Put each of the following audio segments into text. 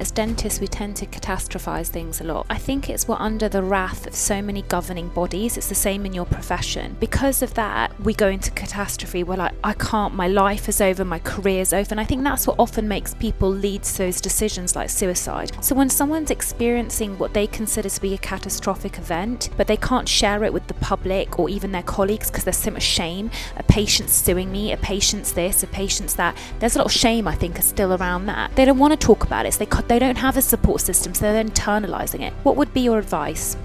As dentists, we tend to catastrophize things a lot. I think it's we're under the wrath of so many governing bodies. It's the same in your profession. Because of that, we go into catastrophe. We're like, I can't, my life is over, my career's over. And I think that's what often makes people lead to those decisions like suicide. So when someone's experiencing what they consider to be a catastrophic event, but they can't share it with the public or even their colleagues because there's so much shame, a patient's suing me, a patient's this, a patient's that. There's a lot of shame, I think, is still around that. They don't want to talk about it. So they don't have a support system, so they're internalizing it. What would be your advice?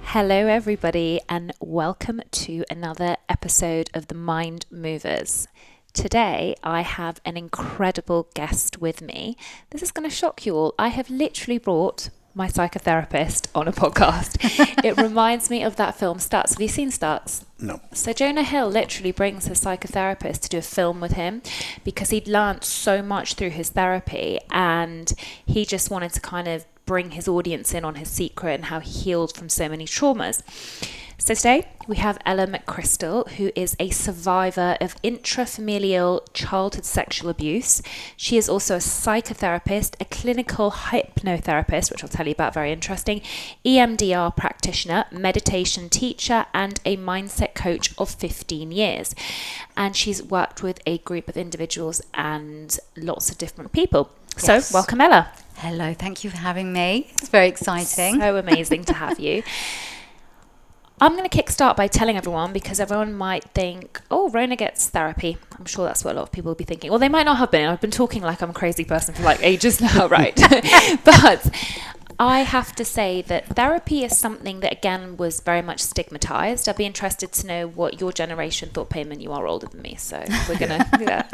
Hello everybody, and welcome to another episode of the Mind Movers. Today I have an incredible guest with me. This is going to shock you all. I have literally brought my psychotherapist on a podcast. It reminds me of that film Stutz. Have you seen Stutz? No. So Jonah Hill literally brings his psychotherapist to do a film with him because he'd learnt so much through his therapy, and he just wanted to kind of bring his audience in on his secret and how he healed from so many traumas. So today we have Ella McCrystal, who is a survivor of intrafamilial childhood sexual abuse. She is also a psychotherapist, a clinical hypnotherapist, which I'll tell you about, very interesting, EMDR practitioner, meditation teacher, and a mindset coach of 15 years. And she's worked with a group of individuals and lots of different people. Yes. So welcome, Ella. Hello, thank you for having me. It's very exciting. So amazing to have you. I'm going to kickstart by telling everyone, because everyone might think, oh, Rhona gets therapy. I'm sure that's what a lot of people will be thinking. Well, they might not have been. I've been talking like I'm a crazy person for like ages now, right? But I have to say that therapy is something that, again, was very much stigmatized. I'd be interested to know what your generation thought. Payman, you are older than me, so we're gonna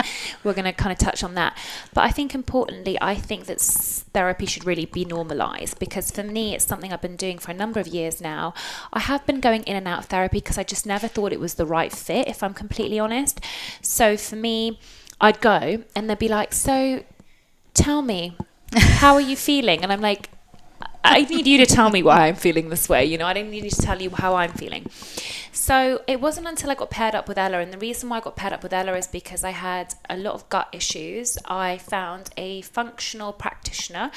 we're gonna kind of touch on that. But I think importantly, I think that therapy should really be normalized, because for me, it's something I've been doing for a number of years now. I have been going in and out of therapy because I just never thought it was the right fit, if I'm completely honest. So for me, I'd go and they'd be like, so tell me, how are you feeling? And I'm like, I need you to tell me why I'm feeling this way. You know, I don't need you to tell you how I'm feeling. So it wasn't until I got paired up with Ella, and the reason why I got paired up with Ella is because I had a lot of gut issues. I found a functional practitioner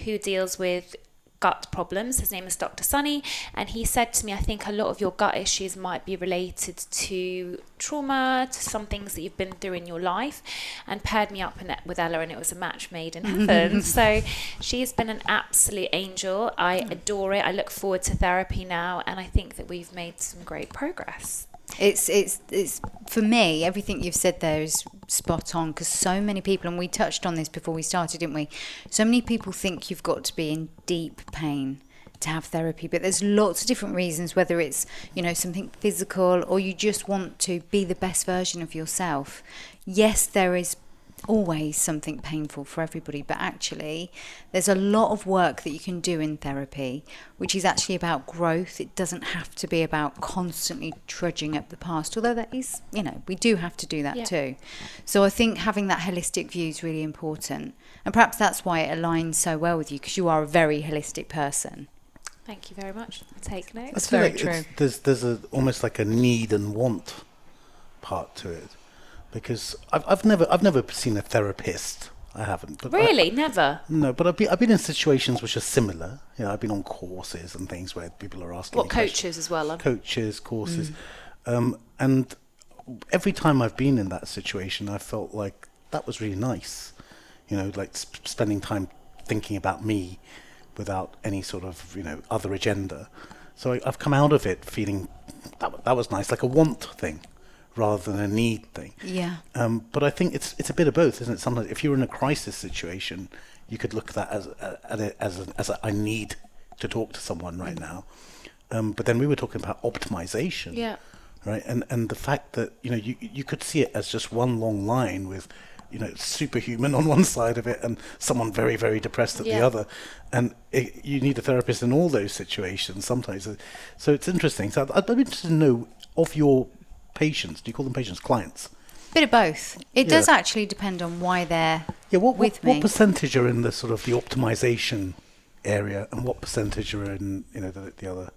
who deals with gut problems. His name is Dr. Sunny, and he said to me, I think a lot of your gut issues might be related to trauma, to some things that you've been through in your life, and paired me up with Ella, and it was a match made in heaven. So she's been an absolute angel. I adore it. I look forward to therapy now, and I think that we've made some great progress. It's for me, everything you've said there is spot on, because so many people, and we touched on this before we started, didn't we? So many people think you've got to be in deep pain to have therapy, but there's lots of different reasons, whether it's, you know, something physical or you just want to be the best version of yourself. Yes, there is always something painful for everybody, but actually there's a lot of work that you can do in therapy which is actually about growth. It doesn't have to be about constantly trudging up the past, although that is, you know, we do have to do that too. So I think having that holistic view is really important, and perhaps that's why it aligns so well with you, because you are a very holistic person. Thank you very much. Take notes. That's very true. There's almost like a need and want part to it. Because I've never seen a therapist. I haven't. But Really? Never? No, but I've been in situations which are similar. You know, I've been on courses and things where people are asking. What, coaches as well? Coaches, courses, and every time I've been in that situation, I felt like that was really nice. You know, like spending time thinking about me without any sort of, you know, other agenda. So I've come out of it feeling that was nice, like a want thing, rather than a need thing. Yeah. But I think it's a bit of both, isn't it? Sometimes if you're in a crisis situation, you could look at that as a I need to talk to someone right now. But then we were talking about optimisation. Yeah. Right. And the fact that, you know, you could see it as just one long line with, you know, superhuman on one side of it and someone very, very depressed at the other. And you need a therapist in all those situations sometimes. So it's interesting. So I'd be interested to know, of your patients, do you call them patients, clients? Bit of both. It does actually depend on why they're with me. What percentage are in the sort of the optimization area, and what percentage are in, you know, the other?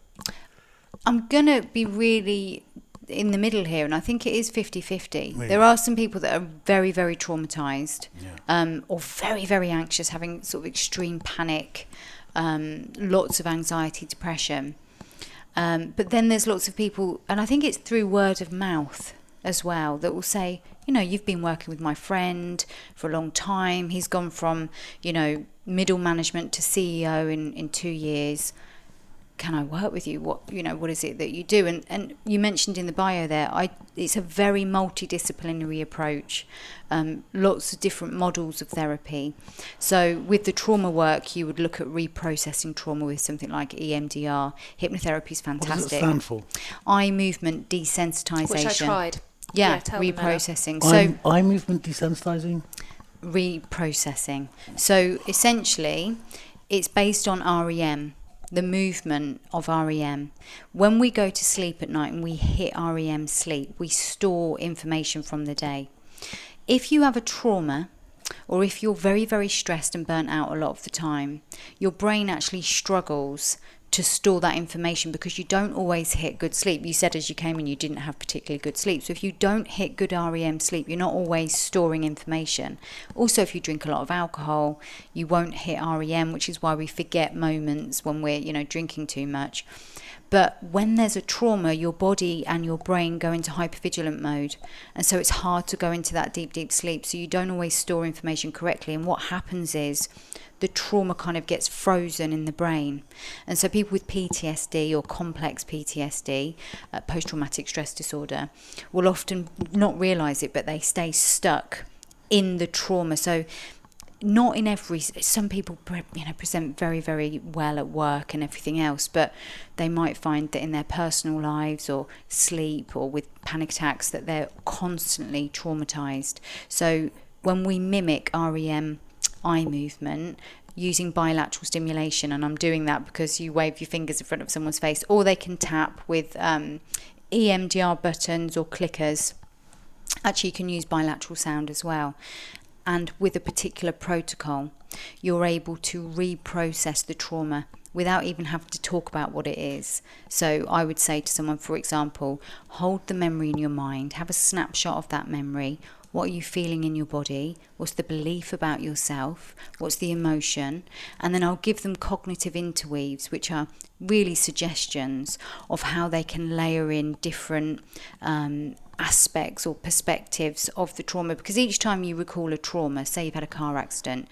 I'm gonna be really in the middle here, and I think it is 50-50. Really? There are some people that are very, very traumatized, Yeah. or very, very anxious, having sort of extreme panic, lots of anxiety, depression. But then there's lots of people, and I think it's through word of mouth as well, that will say, you know, you've been working with my friend for a long time. He's gone from, you know, middle management to CEO in 2 years. Can I work with you? What is it that you do? And you mentioned in the bio there, it's a very multidisciplinary approach, lots of different models of therapy. So with the trauma work, you would look at reprocessing trauma with something like EMDR. Hypnotherapy is fantastic. What does it stand for? Eye movement desensitization. Which I tried. Yeah, tell them, Ella. reprocessing. So Eye movement desensitizing? reprocessing. So essentially, it's based on REM, the movement of REM. When we go to sleep at night and we hit REM sleep, we store information from the day. If you have a trauma, or if you're very, very stressed and burnt out a lot of the time, your brain actually struggles to store that information because you don't always hit good sleep. You said as you came in you didn't have particularly good sleep. So if you don't hit good REM sleep, you're not always storing information. Also, if you drink a lot of alcohol, you won't hit REM, which is why we forget moments when we're, you know, drinking too much. But when there's a trauma, your body and your brain go into hypervigilant mode. And so it's hard to go into that deep, deep sleep. So you don't always store information correctly. And what happens is the trauma kind of gets frozen in the brain. And so people with PTSD or complex PTSD, post-traumatic stress disorder, will often not realise it, but they stay stuck in the trauma. So not in some people, you know, present very, very well at work and everything else, but they might find that in their personal lives or sleep or with panic attacks that they're constantly traumatized. So when we mimic REM eye movement using bilateral stimulation, and I'm doing that because you wave your fingers in front of someone's face, or they can tap with EMDR buttons or clickers. Actually, you can use bilateral sound as well. And with a particular protocol, you're able to reprocess the trauma without even having to talk about what it is. So I would say to someone, for example, hold the memory in your mind, have a snapshot of that memory. What are you feeling in your body? What's the belief about yourself? What's the emotion? And then I'll give them cognitive interweaves, which are really suggestions of how they can layer in different aspects or perspectives of the trauma. Because each time you recall a trauma, say you've had a car accident,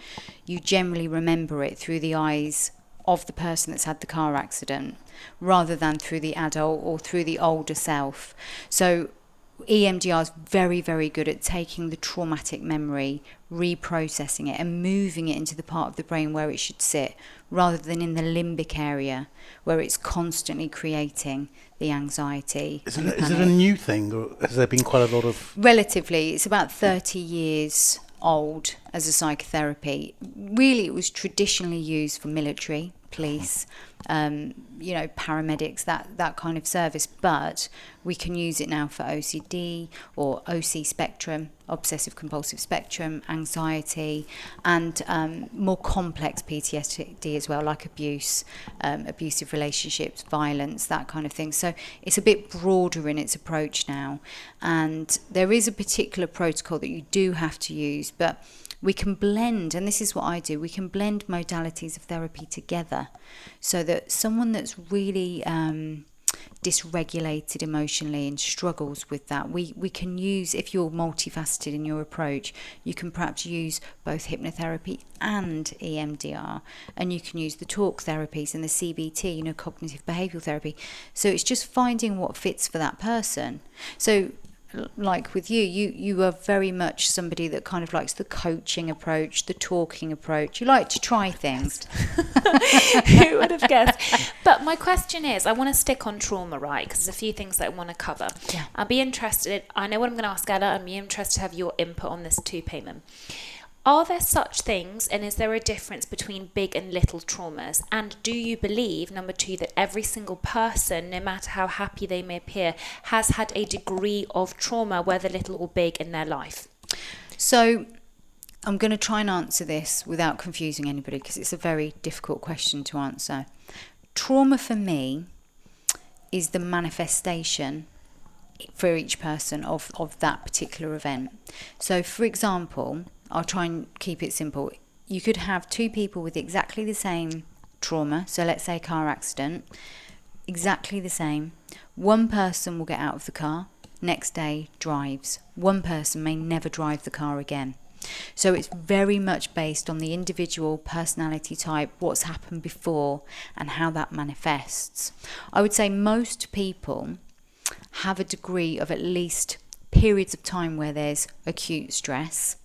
you generally remember it through the eyes of the person that's had the car accident rather than through the adult or through the older self. So EMDR is very, very good at taking the traumatic memory, reprocessing it and moving it into the part of the brain where it should sit, rather than in the limbic area where it's constantly creating the anxiety. Is it a new thing, or has there been quite a lot of... Relatively, it's about 30 years old as a psychotherapy. Really, it was traditionally used for military, police, paramedics, that kind of service. But we can use it now for OCD or OC spectrum, obsessive compulsive spectrum, anxiety, and more complex PTSD as well, like abuse, abusive relationships, violence, that kind of thing. So it's a bit broader in its approach now. And there is a particular protocol that you do have to use, but we can blend, and this is what I do, we can blend modalities of therapy together so that someone that's really dysregulated emotionally and struggles with that, we can use, if you're multifaceted in your approach, you can perhaps use both hypnotherapy and EMDR, and you can use the talk therapies and the CBT, cognitive behavioural therapy. So it's just finding what fits for that person. So like with you are very much somebody that kind of likes the coaching approach, the talking approach. You like to try things. Who would have guessed? But my question is, I want to stick on trauma, right? Because there's a few things that I want to cover. Yeah. I'll be interested. I know what I'm going to ask Ella. I'd be interested to have your input on this too, Payman. Are there such things, and is there a difference between big and little traumas? And do you believe, number two, that every single person, no matter how happy they may appear, has had a degree of trauma, whether little or big, in their life? So I'm going to try and answer this without confusing anybody, because it's a very difficult question to answer. Trauma for me is the manifestation for each person of that particular event. So, for example, I'll try and keep it simple. You could have two people with exactly the same trauma. So let's say a car accident, exactly the same. One person will get out of the car, next day drives. One person may never drive the car again. So it's very much based on the individual personality type, what's happened before, and how that manifests. I would say most people have a degree of at least periods of time where there's acute stress,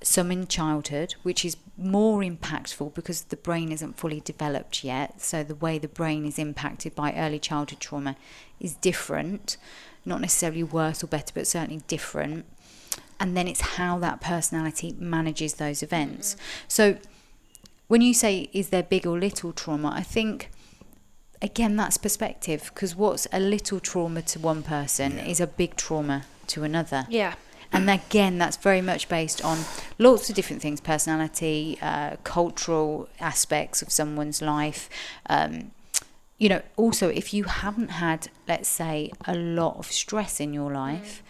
some in childhood, which is more impactful because the brain isn't fully developed yet. So the way the brain is impacted by early childhood trauma is different, not necessarily worse or better, but certainly different. And then it's how that personality manages those events. So when you say, is there big or little trauma, I think, again, that's perspective, because what's a little trauma to one person is a big trauma to another. Yeah. And again, that's very much based on lots of different things, personality, cultural aspects of someone's life. Also, if you haven't had, let's say, a lot of stress in your life,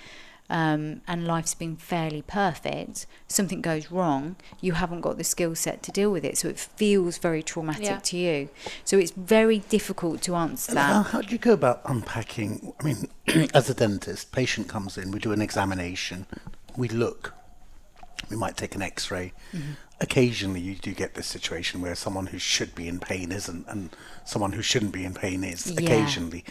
and life's been fairly perfect, something goes wrong, you haven't got the skill set to deal with it. So it feels very traumatic to you. So it's very difficult to answer that. How do you go about unpacking? I mean, as a dentist, patient comes in, we do an examination, we look, we might take an x-ray. Occasionally you do get this situation where someone who should be in pain isn't, and someone who shouldn't be in pain is, occasionally.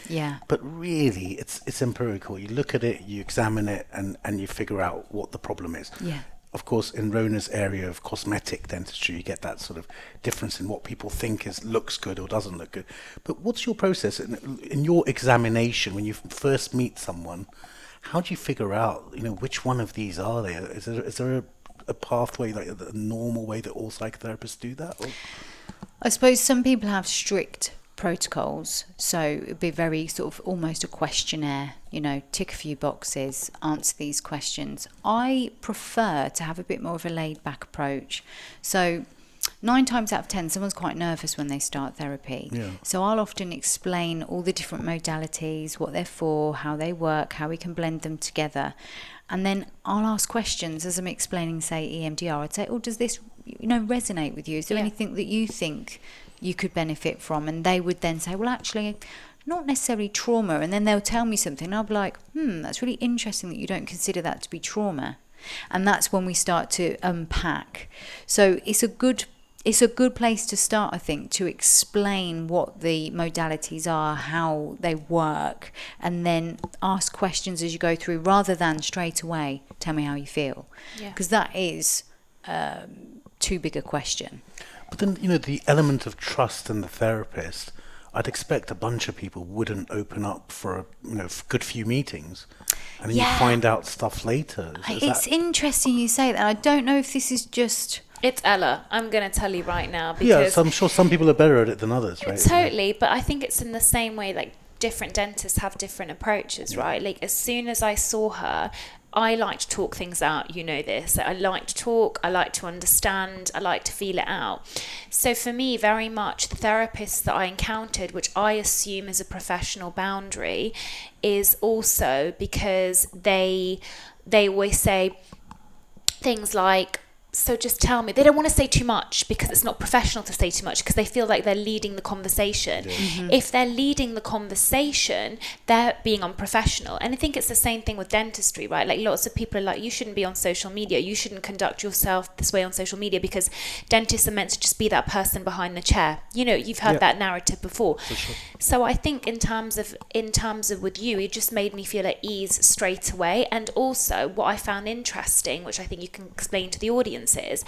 But really, it's empirical. You look at it, you examine it, and you figure out what the problem is. Of course, in Rhona's area of cosmetic dentistry, you get that sort of difference in what people think looks good or doesn't look good. But what's your process in your examination when you first meet someone? How do you figure out, which one of these are they? Is there a pathway, like a normal way that all psychotherapists do that? Or? I suppose some people have strict protocols, so it'd be very sort of almost a questionnaire, tick a few boxes, answer these questions. I prefer to have a bit more of a laid back approach. So 9 times out of 10, someone's quite nervous when they start therapy. So I'll often explain all the different modalities, what they're for, how they work, how we can blend them together. And then I'll ask questions as I'm explaining, say, EMDR. I'd say, does this, resonate with you? Is there anything that you think you could benefit from? And they would then say, well, actually, not necessarily trauma. And then they'll tell me something. And I'll be like, that's really interesting that you don't consider that to be trauma. And that's when we start to unpack. So it's a good place to start, I think, to explain what the modalities are, how they work, and then ask questions as you go through, rather than straight away, tell me how you feel. Because that is too big a question. But then, the element of trust in the therapist, I'd expect a bunch of people wouldn't open up for a good few meetings. And then you find out stuff later. It's interesting you say that. I don't know if this is just... It's Ella. I'm going to tell you right now. Because so I'm sure some people are better at it than others, right? Totally, but I think it's in the same way, like, different dentists have different approaches, right? Like, as soon as I saw her, I like to talk things out, this. I like to talk, I like to understand, I like to feel it out. So for me, very much the therapists that I encountered, which I assume is a professional boundary, is also because they always say things like, so just tell me. They don't want to say too much because it's not professional to say too much, because they feel like they're leading the conversation. If they're leading the conversation, they're being unprofessional. And I think it's the same thing with dentistry, right? Like, lots of people are like, you shouldn't be on social media. You shouldn't conduct yourself this way on social media, because dentists are meant to just be that person behind the chair. You've heard that narrative before. Sure. So I think in terms of with you, it just made me feel at ease straight away. And also what I found interesting, which I think you can explain to the audience, is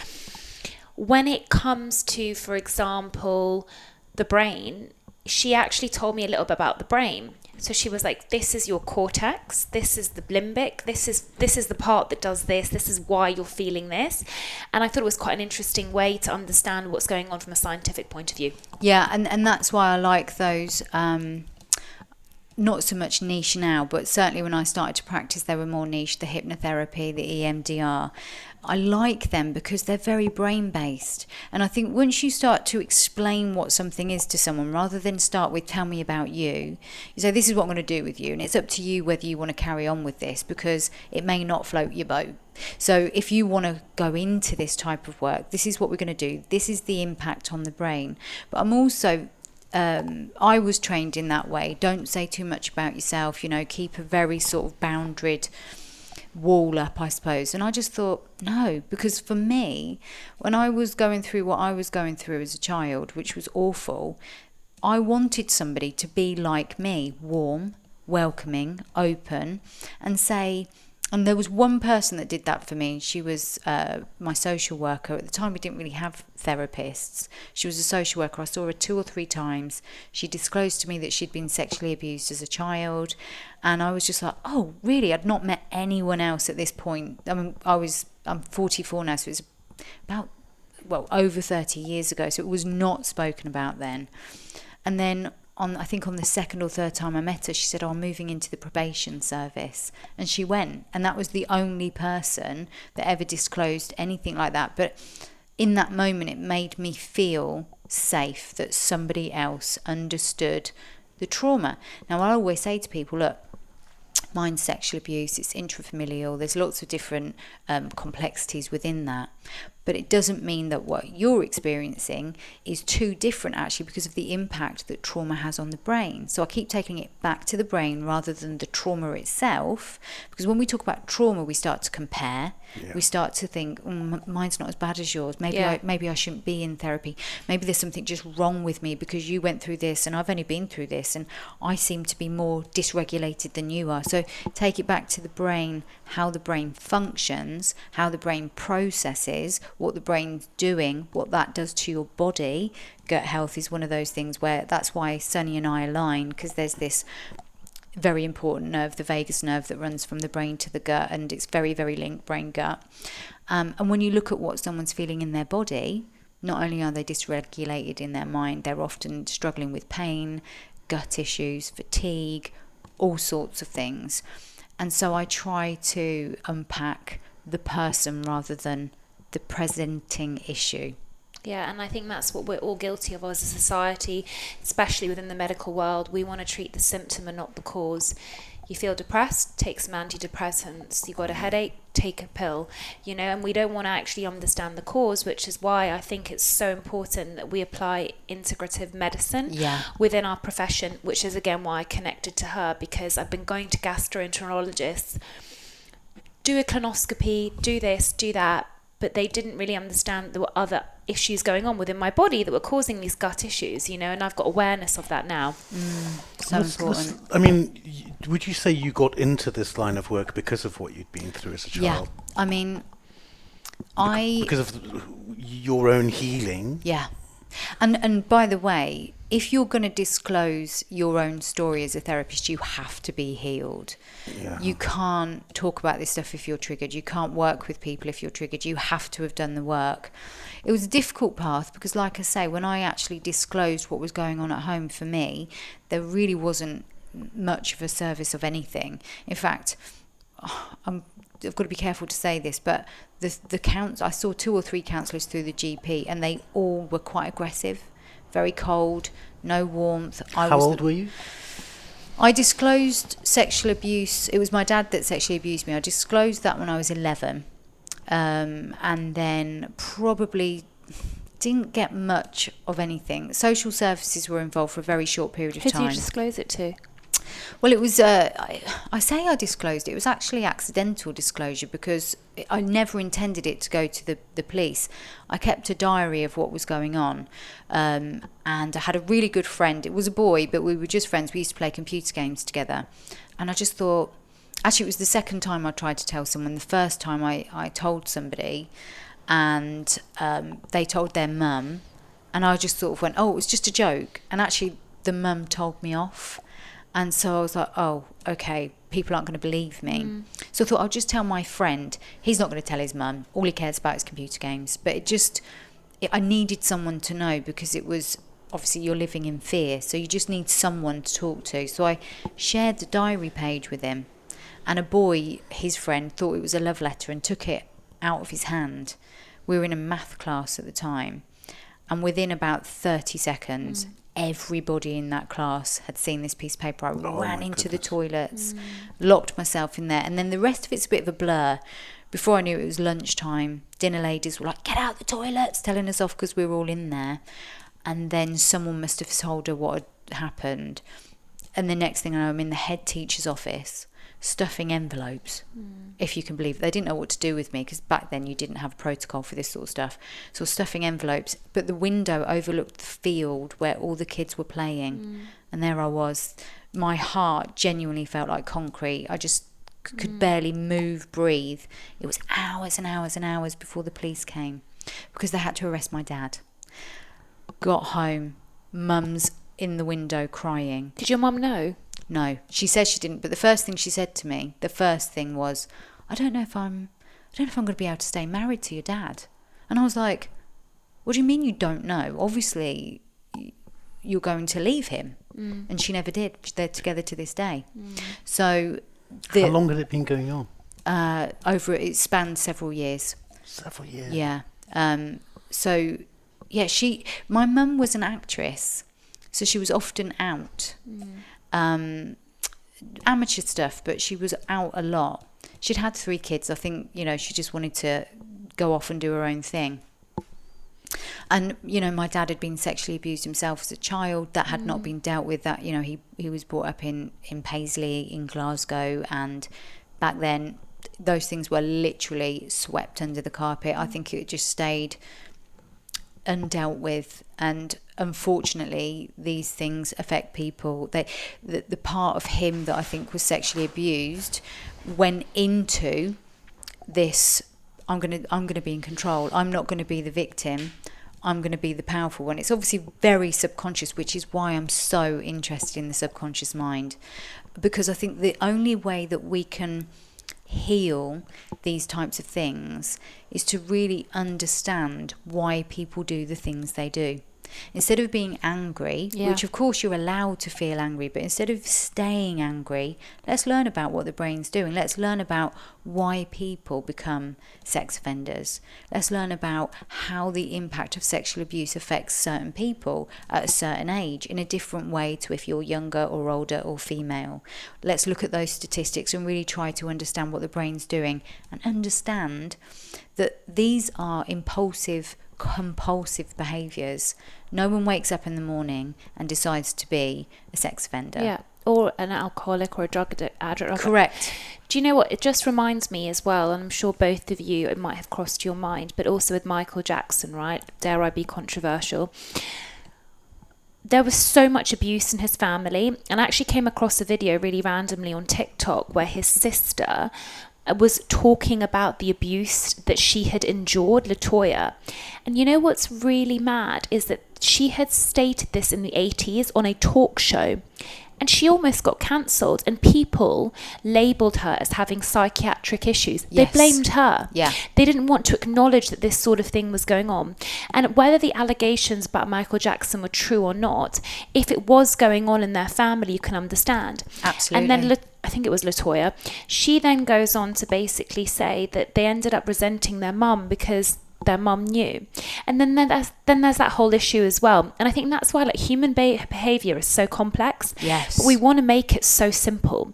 when it comes to, for example, the brain, she actually told me a little bit about the brain. So she was like, this is your cortex, this is the limbic, this is the part that does this is why you're feeling this. And I thought it was quite an interesting way to understand what's going on from a scientific point of view. And that's why I like those not so much niche now, but certainly when I started to practice, they were more niche. The hypnotherapy, the EMDR. I like them because they're very brain-based. And I think once you start to explain what something is to someone, rather than start with, tell me about you, you say, this is what I'm going to do with you. And it's up to you whether you want to carry on with this, because it may not float your boat. So if you want to go into this type of work, this is what we're going to do. This is the impact on the brain. But I'm also... I was trained in that way. Don't say too much about yourself, keep a very sort of boundaried wall up, I suppose. And I just thought, no, because for me, when I was going through what I was going through as a child, which was awful, I wanted somebody to be like me, warm, welcoming, open, and say... And there was one person that did that for me. She was my social worker. At the time, we didn't really have therapists. She was a social worker. I saw her 2 or 3 times. She disclosed to me that she'd been sexually abused as a child. And I was just like, oh, really? I'd not met anyone else at this point. I mean, I'm 44 now, so it's about, over 30 years ago. So it was not spoken about then. And then... I think on the 2nd or 3rd time I met her, she said, I'm moving into the probation service. And she went. And that was the only person that ever disclosed anything like that. But in that moment, it made me feel safe that somebody else understood the trauma. Now, I always say to people, look, mine's sexual abuse, it's intrafamilial, there's lots of different complexities within that. But it doesn't mean that what you're experiencing is too different, actually, because of the impact that trauma has on the brain. So I keep taking it back to the brain rather than the trauma itself. Because when we talk about trauma, we start to compare. Yeah. We start to think, mine's not as bad as yours. Maybe I shouldn't be in therapy. Maybe there's something just wrong with me because you went through this and I've only been through this and I seem to be more dysregulated than you are. So take it back to the brain, how the brain functions, how the brain processes, what the brain's doing, what that does to your body. Gut health is one of those things where that's why Sunny and I align, because there's this very important nerve, the vagus nerve, that runs from the brain to the gut, and it's very, very linked, brain gut. And when you look at what someone's feeling in their body, not only are they dysregulated in their mind, they're often struggling with pain, gut issues, fatigue, all sorts of things. And so I try to unpack the person rather than the presenting issue. Yeah, and I think that's what we're all guilty of as a society, especially within the medical world. We want to treat the symptom and not the cause. You feel depressed, take some antidepressants. You got a headache, take a pill, and we don't want to actually understand the cause, which is why I think it's so important that we apply integrative medicine within our profession, which is again why I connected to her, because I've been going to gastroenterologists, do a colonoscopy, do this, do that, but they didn't really understand there were other issues going on within my body that were causing these gut issues, and I've got awareness of that now. So important. I mean, would you say you got into this line of work because of what you'd been through as a child? Yeah, I mean, because of your own healing? Yeah. And by the way, if you're going to disclose your own story as a therapist, you have to be healed. Yeah. You can't talk about this stuff if you're triggered. You can't work with people if you're triggered. You have to have done the work. It was a difficult path because, like I say, when I actually disclosed what was going on at home for me, there really wasn't much of a service of anything. In fact, I've got to be careful to say this, but I saw 2 or 3 counsellors through the GP, and they all were quite aggressive, very cold, no warmth. How old were you? I disclosed sexual abuse. It was my dad that sexually abused me. I disclosed that when I was 11, and then probably didn't get much of anything. Social services were involved for a very short period of time. Who did you disclose it to? Well, it was, I say I disclosed it. It was actually accidental disclosure because I never intended it to go to the police. I kept a diary of what was going on. And I had a really good friend. It was a boy, but we were just friends. We used to play computer games together. And I just thought, actually, it was the second time I tried to tell someone. The first time I told somebody and they told their mum. And I just sort of went, oh, it was just a joke. And actually, the mum told me off. And so I was like, oh, okay, people aren't going to believe me. So I thought, I'll just tell my friend. He's not going to tell his mum. All he cares about is computer games. But I needed someone to know because it was obviously you're living in fear, so you just need someone to talk to. So I shared the diary page with him, and a boy, his friend, thought it was a love letter and took it out of his hand. We were in a math class at the time, and within about 30 seconds, everybody in that class had seen this piece of paper. I ran into the toilets, locked myself in there, and then the rest of it's a bit of a blur. Before I knew it was lunchtime, dinner ladies were like, get out the toilets, telling us off because we were all in there. And then someone must have told her what had happened. And the next thing I know, I'm in the head teacher's office, stuffing envelopes, if you can believe it. They didn't know what to do with me, because back then you didn't have a protocol for this sort of stuff. So stuffing envelopes, but the window overlooked the field where all the kids were playing. And there I was. My heart genuinely felt like concrete. I just could barely move, breathe. It was hours and hours and hours before the police came, because they had to arrest my dad. Got home, mum's in the window crying. Did your mum know? No, she says she didn't, but the first thing she said to me, the first thing was, I don't know if I'm going to be able to stay married to your dad. And I was like, what do you mean you don't know? Obviously you're going to leave him. And she never did. They're together to this day. So how long had it been going on? It spanned several years. Several years. Yeah. So yeah, my mum was an actress, so she was often out. Amateur stuff, but she was out a lot. She'd had 3 kids. I think, she just wanted to go off and do her own thing. And, my dad had been sexually abused himself as a child. That had not been dealt with. That, he was brought up in Paisley, in Glasgow. And back then, those things were literally swept under the carpet. I think it just stayed undealt with. And unfortunately, these things affect people. The part of him that I think was sexually abused went into this, I'm gonna be in control. I'm not going to be the victim. I'm going to be the powerful one. It's obviously very subconscious, which is why I'm so interested in the subconscious mind, because I think the only way that we can heal these types of things is to really understand why people do the things they do. Instead of being angry, which of course you're allowed to feel angry, but instead of staying angry, let's learn about what the brain's doing. Let's learn about why people become sex offenders. Let's learn about how the impact of sexual abuse affects certain people at a certain age in a different way to if you're younger or older or female. Let's look at those statistics and really try to understand what the brain's doing, and understand that these are impulsive, compulsive behaviours. No one wakes up in the morning and decides to be a sex offender. Yeah, or an alcoholic or a drug addict. Correct. Do you know what? It just reminds me as well, and I'm sure both of you, it might have crossed your mind, but also with Michael Jackson, right? Dare I be controversial? There was so much abuse in his family, and I actually came across a video really randomly on TikTok where his sister was talking about the abuse that she had endured, LaToya. And you know what's really mad is that she had stated this in the 80s on a talk show, and she almost got cancelled, and people labelled her as having psychiatric issues. Yes. They blamed her. Yeah. They didn't want to acknowledge that this sort of thing was going on. And whether the allegations about Michael Jackson were true or not, if it was going on in their family, you can understand. Absolutely. And then I think it was LaToya, she then goes on to basically say that they ended up resenting their mum because their mum knew. And then there's that whole issue as well. And I think that's why human behaviour is so complex. Yes. But we want to make it so simple.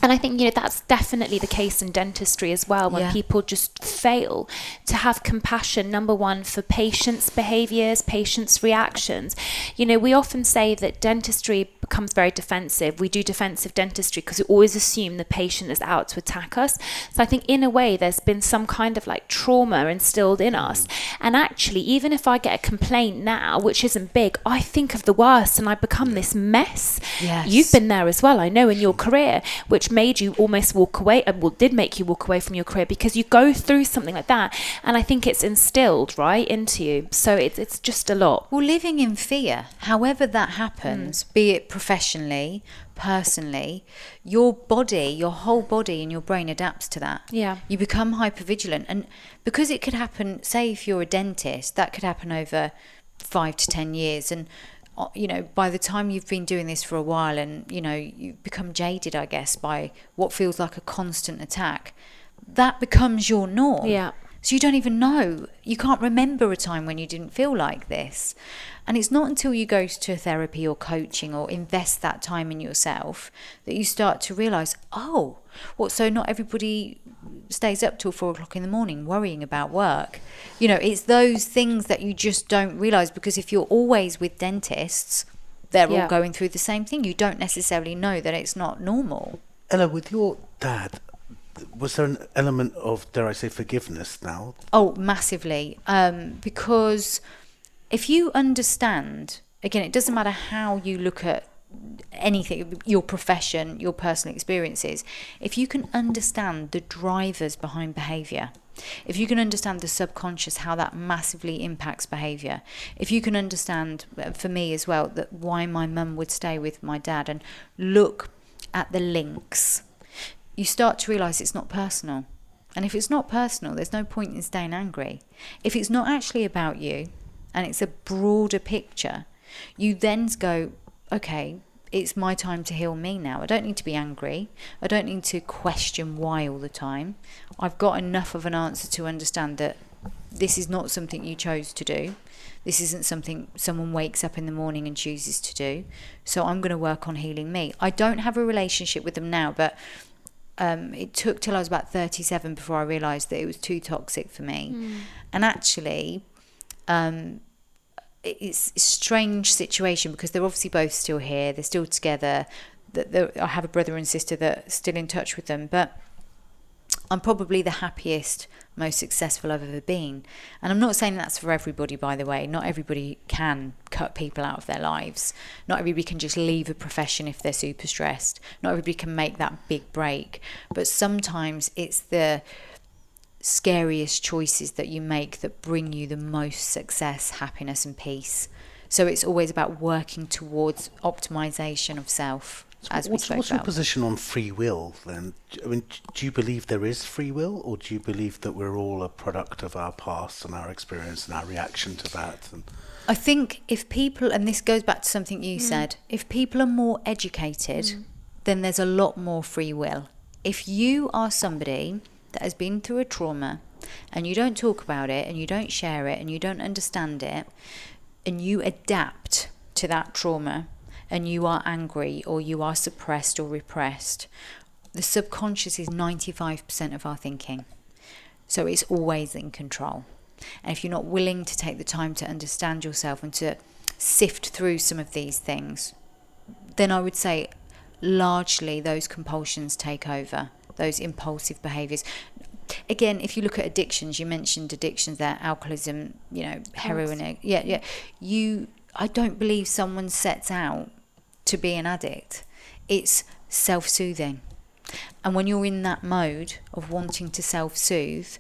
And I think, that's definitely the case in dentistry as well, when people just fail to have compassion, number one, for patients' behaviours, patients' reactions. We often say that dentistry becomes very defensive. We do defensive dentistry because we always assume the patient is out to attack us. So I think in a way there's been some kind of trauma instilled in us. And actually, even if I get a complaint now, which isn't big, I think of the worst and I become this mess. Yes. You've been there as well, I know, in your career, which made you almost walk away, did make you walk away from your career, because you go through something like that, and I think it's instilled right into you. So it's just a lot. Well, living in fear, however that happens, be it professionally, personally, your whole body and your brain adapts to that. Yeah. You become hypervigilant, and because it could happen, say if you're a dentist, that could happen over 5 to 10 years. And, by the time you've been doing this for a while and, you become jaded, I guess, by what feels like a constant attack, that becomes your norm. Yeah. So you don't even know. You can't remember a time when you didn't feel like this. And it's not until you go to therapy or coaching or invest that time in yourself that you start to realise, so not everybody stays up till 4 o'clock in the morning worrying about work. It's those things that you just don't realise, because if you're always with dentists, they're all going through the same thing. You don't necessarily know that it's not normal. Ella, with your dad, was there an element of, dare I say, forgiveness now? Oh, massively. Because if you understand, again, it doesn't matter how you look at anything, your profession, your personal experiences, if you can understand the drivers behind behaviour, if you can understand the subconscious, how that massively impacts behaviour, if you can understand, for me as well, that why my mum would stay with my dad and look at the links, you start to realise it's not personal. And if it's not personal, there's no point in staying angry. If it's not actually about you and it's a broader picture, you then go, okay, it's my time to heal me now. I don't need to be angry. I don't need to question why all the time. I've got enough of an answer to understand that this is not something you chose to do. This isn't something someone wakes up in the morning and chooses to do. So I'm going to work on healing me. I don't have a relationship with them now, but it took till I was about 37 before I realised that it was too toxic for me. And actually, it's a strange situation because they're obviously both still here. They're still together. I have a brother and sister that are still in touch with them. But I'm probably the happiest, most successful I've ever been. And I'm not saying that's for everybody, by the way. Not everybody can cut people out of their lives. Not everybody can just leave a profession if they're super stressed. Not everybody can make that big break. But sometimes it's the scariest choices that you make that bring you the most success, happiness and peace. So it's always about working towards optimization of self. What's your position on free will then? I mean, do you believe there is free will, or do you believe that we're all a product of our past and our experience and our reaction to that? And I think if people, and this goes back to something you said, if people are more educated, then there's a lot more free will. If you are somebody that has been through a trauma and you don't talk about it and you don't share it and you don't understand it and you adapt to that trauma, and you are angry or you are suppressed or repressed, the subconscious is 95% of our thinking. So it's always in control. And if you're not willing to take the time to understand yourself and to sift through some of these things, then I would say largely those compulsions take over, those impulsive behaviours. Again, if you look at addictions, you mentioned addictions there, alcoholism, heroin. I don't believe someone sets out to be an addict. It's self-soothing. And when you're in that mode of wanting to self-soothe,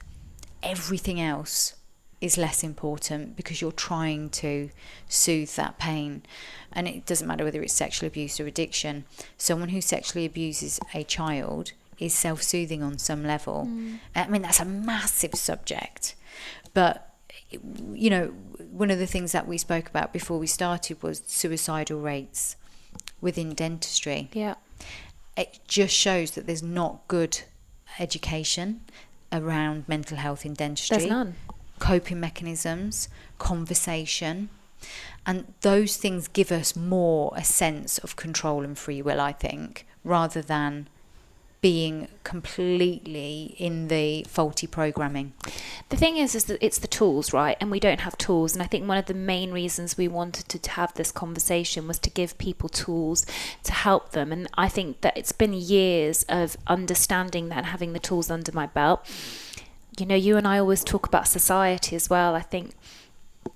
everything else is less important because you're trying to soothe that pain. And it doesn't matter whether it's sexual abuse or addiction. Someone who sexually abuses a child is self-soothing on some level. I mean, that's a massive subject. But one of the things that we spoke about before we started was suicidal rates within dentistry. Yeah. It just shows that there's not good education around mental health in dentistry. There's none. Coping mechanisms, conversation, and those things give us more a sense of control and free will, I think, rather than being completely in the faulty programming. The thing is that it's the tools, right? And we don't have tools. And I think one of the main reasons we wanted to have this conversation was to give people tools to help them. And I think that it's been years of understanding that and having the tools under my belt. You and I always talk about society as well. I think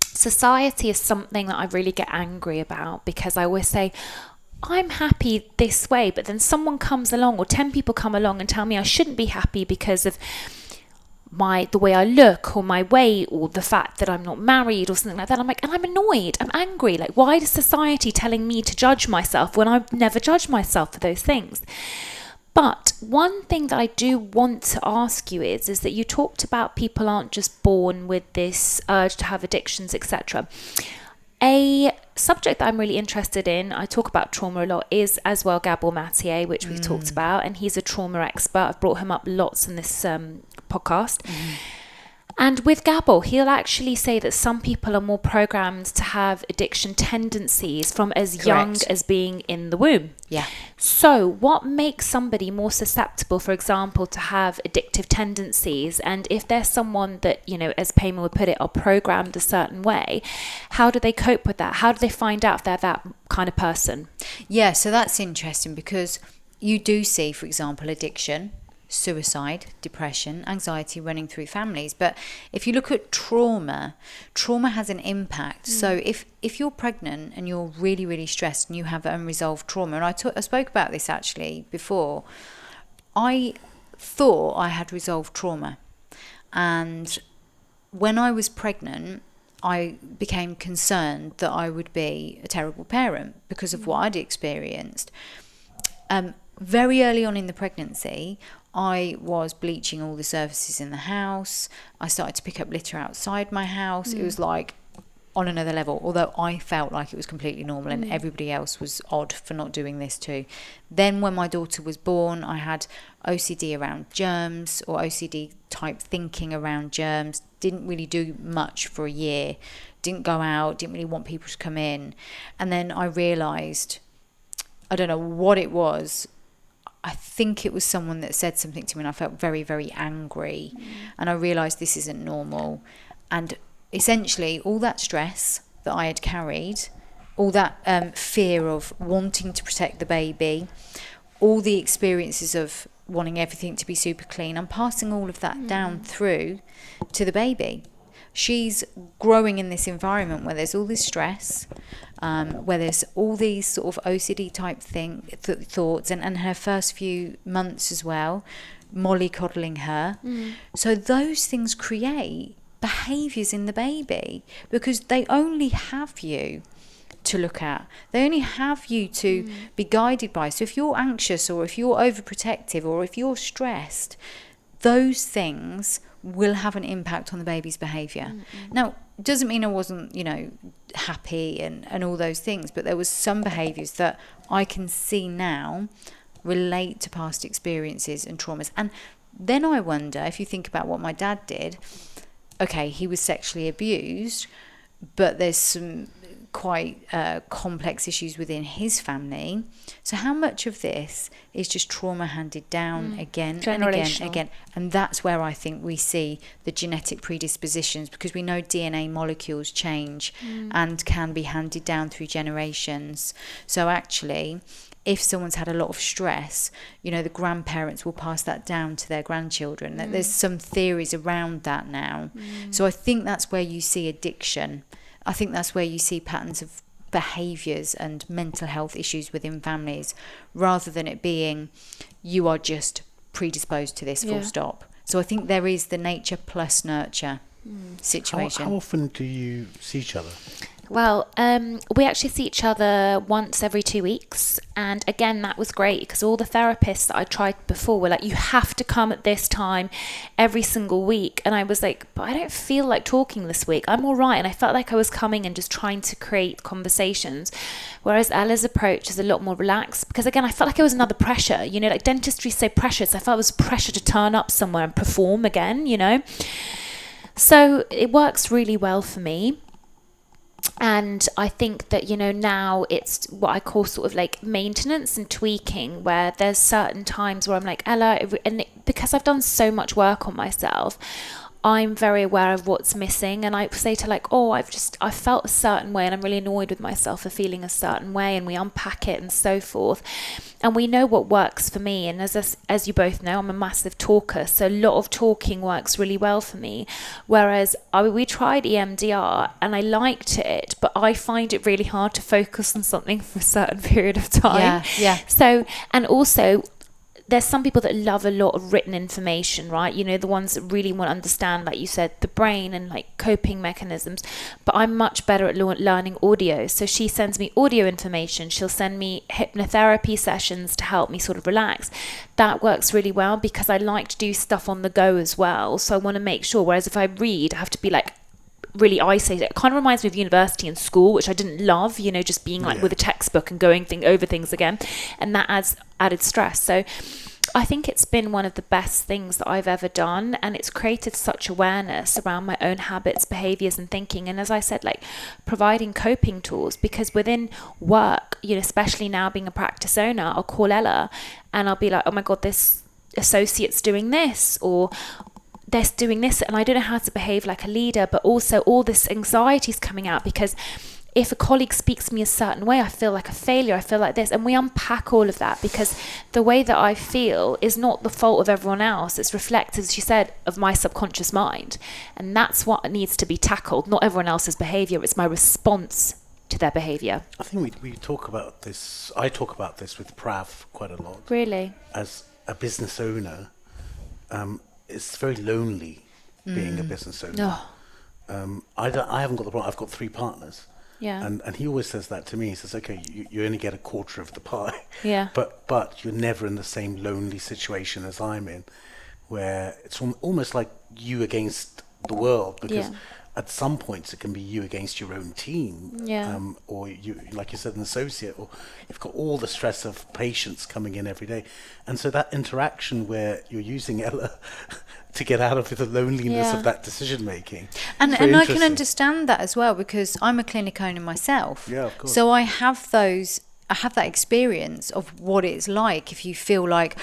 society is something that I really get angry about because I always say, I'm happy this way, but then someone comes along or 10 people come along and tell me I shouldn't be happy because of the way I look or my weight or the fact that I'm not married or something like that. I'm like, and I'm annoyed, I'm angry. Like, why is society telling me to judge myself when I've never judged myself for those things? But one thing that I do want to ask you is that you talked about people aren't just born with this urge to have addictions, etc. A subject that I'm really interested in, I talk about trauma a lot, is as well Gabor Maté, which we've talked about, and he's a trauma expert. I've brought him up lots in this podcast. And with Gabor, he'll actually say that some people are more programmed to have addiction tendencies from as young as being in the womb. Yeah. So what makes somebody more susceptible, for example, to have addictive tendencies? And if there's someone that, you know, as Payman would put it, are programmed a certain way, how do they cope with that? How do they find out if they're that kind of person? Yeah, so that's interesting because you do see, for example, addiction, suicide, depression, anxiety running through families. But if you look at trauma has an impact. So if you're pregnant and you're really, really stressed and you have unresolved trauma, and I spoke about this actually before, I thought I had resolved trauma. And when I was pregnant, I became concerned that I would be a terrible parent because of what I'd experienced. Very early on in the pregnancy, I was bleaching all the surfaces in the house. I started to pick up litter outside my house. It was like on another level, although I felt like it was completely normal and everybody else was odd for not doing this too. Then when my daughter was born, I had OCD around germs, or OCD type thinking around germs. Didn't really do much for a year. Didn't go out, didn't really want people to come in. And then I realised, I don't know what it was, I think it was someone that said something to me and I felt very, very angry. And I realised this isn't normal. And essentially all that stress that I had carried, all that fear of wanting to protect the baby, all the experiences of wanting everything to be super clean, I'm passing all of that down through to the baby. She's growing in this environment where there's all this stress, where there's all these sort of OCD type thoughts, and her first few months as well, mollycoddling her. So those things create behaviours in the baby because they only have you to look at. They only have you to be guided by. So if you're anxious, or if you're overprotective, or if you're stressed, those things will have an impact on the baby's behaviour. Now, it doesn't mean I wasn't, happy and all those things, but there was some behaviours that I can see now relate to past experiences and traumas. And then I wonder, if you think about what my dad did, okay, he was sexually abused, but there's some quite complex issues within his family. So how much of this is just trauma handed down again and again and again? And that's where I think we see the genetic predispositions, because we know DNA molecules change and can be handed down through generations. So actually, if someone's had a lot of stress, the grandparents will pass that down to their grandchildren. There's some theories around that now. So I think that's where you see addiction. I think that's where you see patterns of behaviours and mental health issues within families, rather than it being you are just predisposed to this, full stop. So I think there is the nature plus nurture situation. How often do you see each other? Well, we actually see each other once every 2 weeks. And again, that was great because all the therapists that I tried before were like, you have to come at this time every single week. And I was like, but I don't feel like talking this week. I'm all right. And I felt like I was coming and just trying to create conversations. Whereas Ella's approach is a lot more relaxed, because again, I felt like it was another pressure, like dentistry is so precious. I felt it was pressure to turn up somewhere and perform again, So it works really well for me. And I think that, now it's what I call sort of like maintenance and tweaking, where there's certain times where I'm like, Ella, and because I've done so much work on myself, I'm very aware of what's missing. And I say to her, like, I felt a certain way and I'm really annoyed with myself for feeling a certain way, and we unpack it and so forth. And we know what works for me. And as you both know, I'm a massive talker. So a lot of talking works really well for me. Whereas we tried EMDR and I liked it, but I find it really hard to focus on something for a certain period of time. Yeah. So, and also, there's some people that love a lot of written information, right? The ones that really want to understand, like you said, the brain and like coping mechanisms. But I'm much better at learning audio. So she sends me audio information. She'll send me hypnotherapy sessions to help me sort of relax. That works really well because I like to do stuff on the go as well. So I want to make sure, whereas if I read, I have to be like really isolated. It kind of reminds me of university and school, which I didn't love, you know, just being like with a textbook and going over things again, and that adds added stress. So I think it's been one of the best things that I've ever done, and it's created such awareness around my own habits, behaviors and thinking. And as I said, like providing coping tools, because within work, you know, especially now being a practice owner, I'll call Ella and I'll be like, oh my God, this associate's doing this, or they're doing this, and I don't know how to behave like a leader. But also all this anxiety is coming out because if a colleague speaks to me a certain way, I feel like a failure, I feel like this. And we unpack all of that, because the way that I feel is not the fault of everyone else. It's reflected, as you said, of my subconscious mind. And that's what needs to be tackled, not everyone else's behavior. It's my response to their behavior. I think we talk about this, I talk about this with Prav quite a lot. Really? As a business owner, it's very lonely being a business owner. I haven't got the problem. I've got 3 partners. Yeah. And he always says that to me. He says, okay, you only get a quarter of the pie. Yeah. But you're never in the same lonely situation as I'm in, where it's almost like you against the world, because at some points it can be you against your own team. Yeah. Or you, like you said, an associate, or you've got all the stress of patients coming in every day. And so that interaction where you're using Ella to get out of the loneliness of that decision making. And I can understand that as well, because I'm a clinic owner myself. Yeah, of course. So I have that experience of what it's like if you feel like,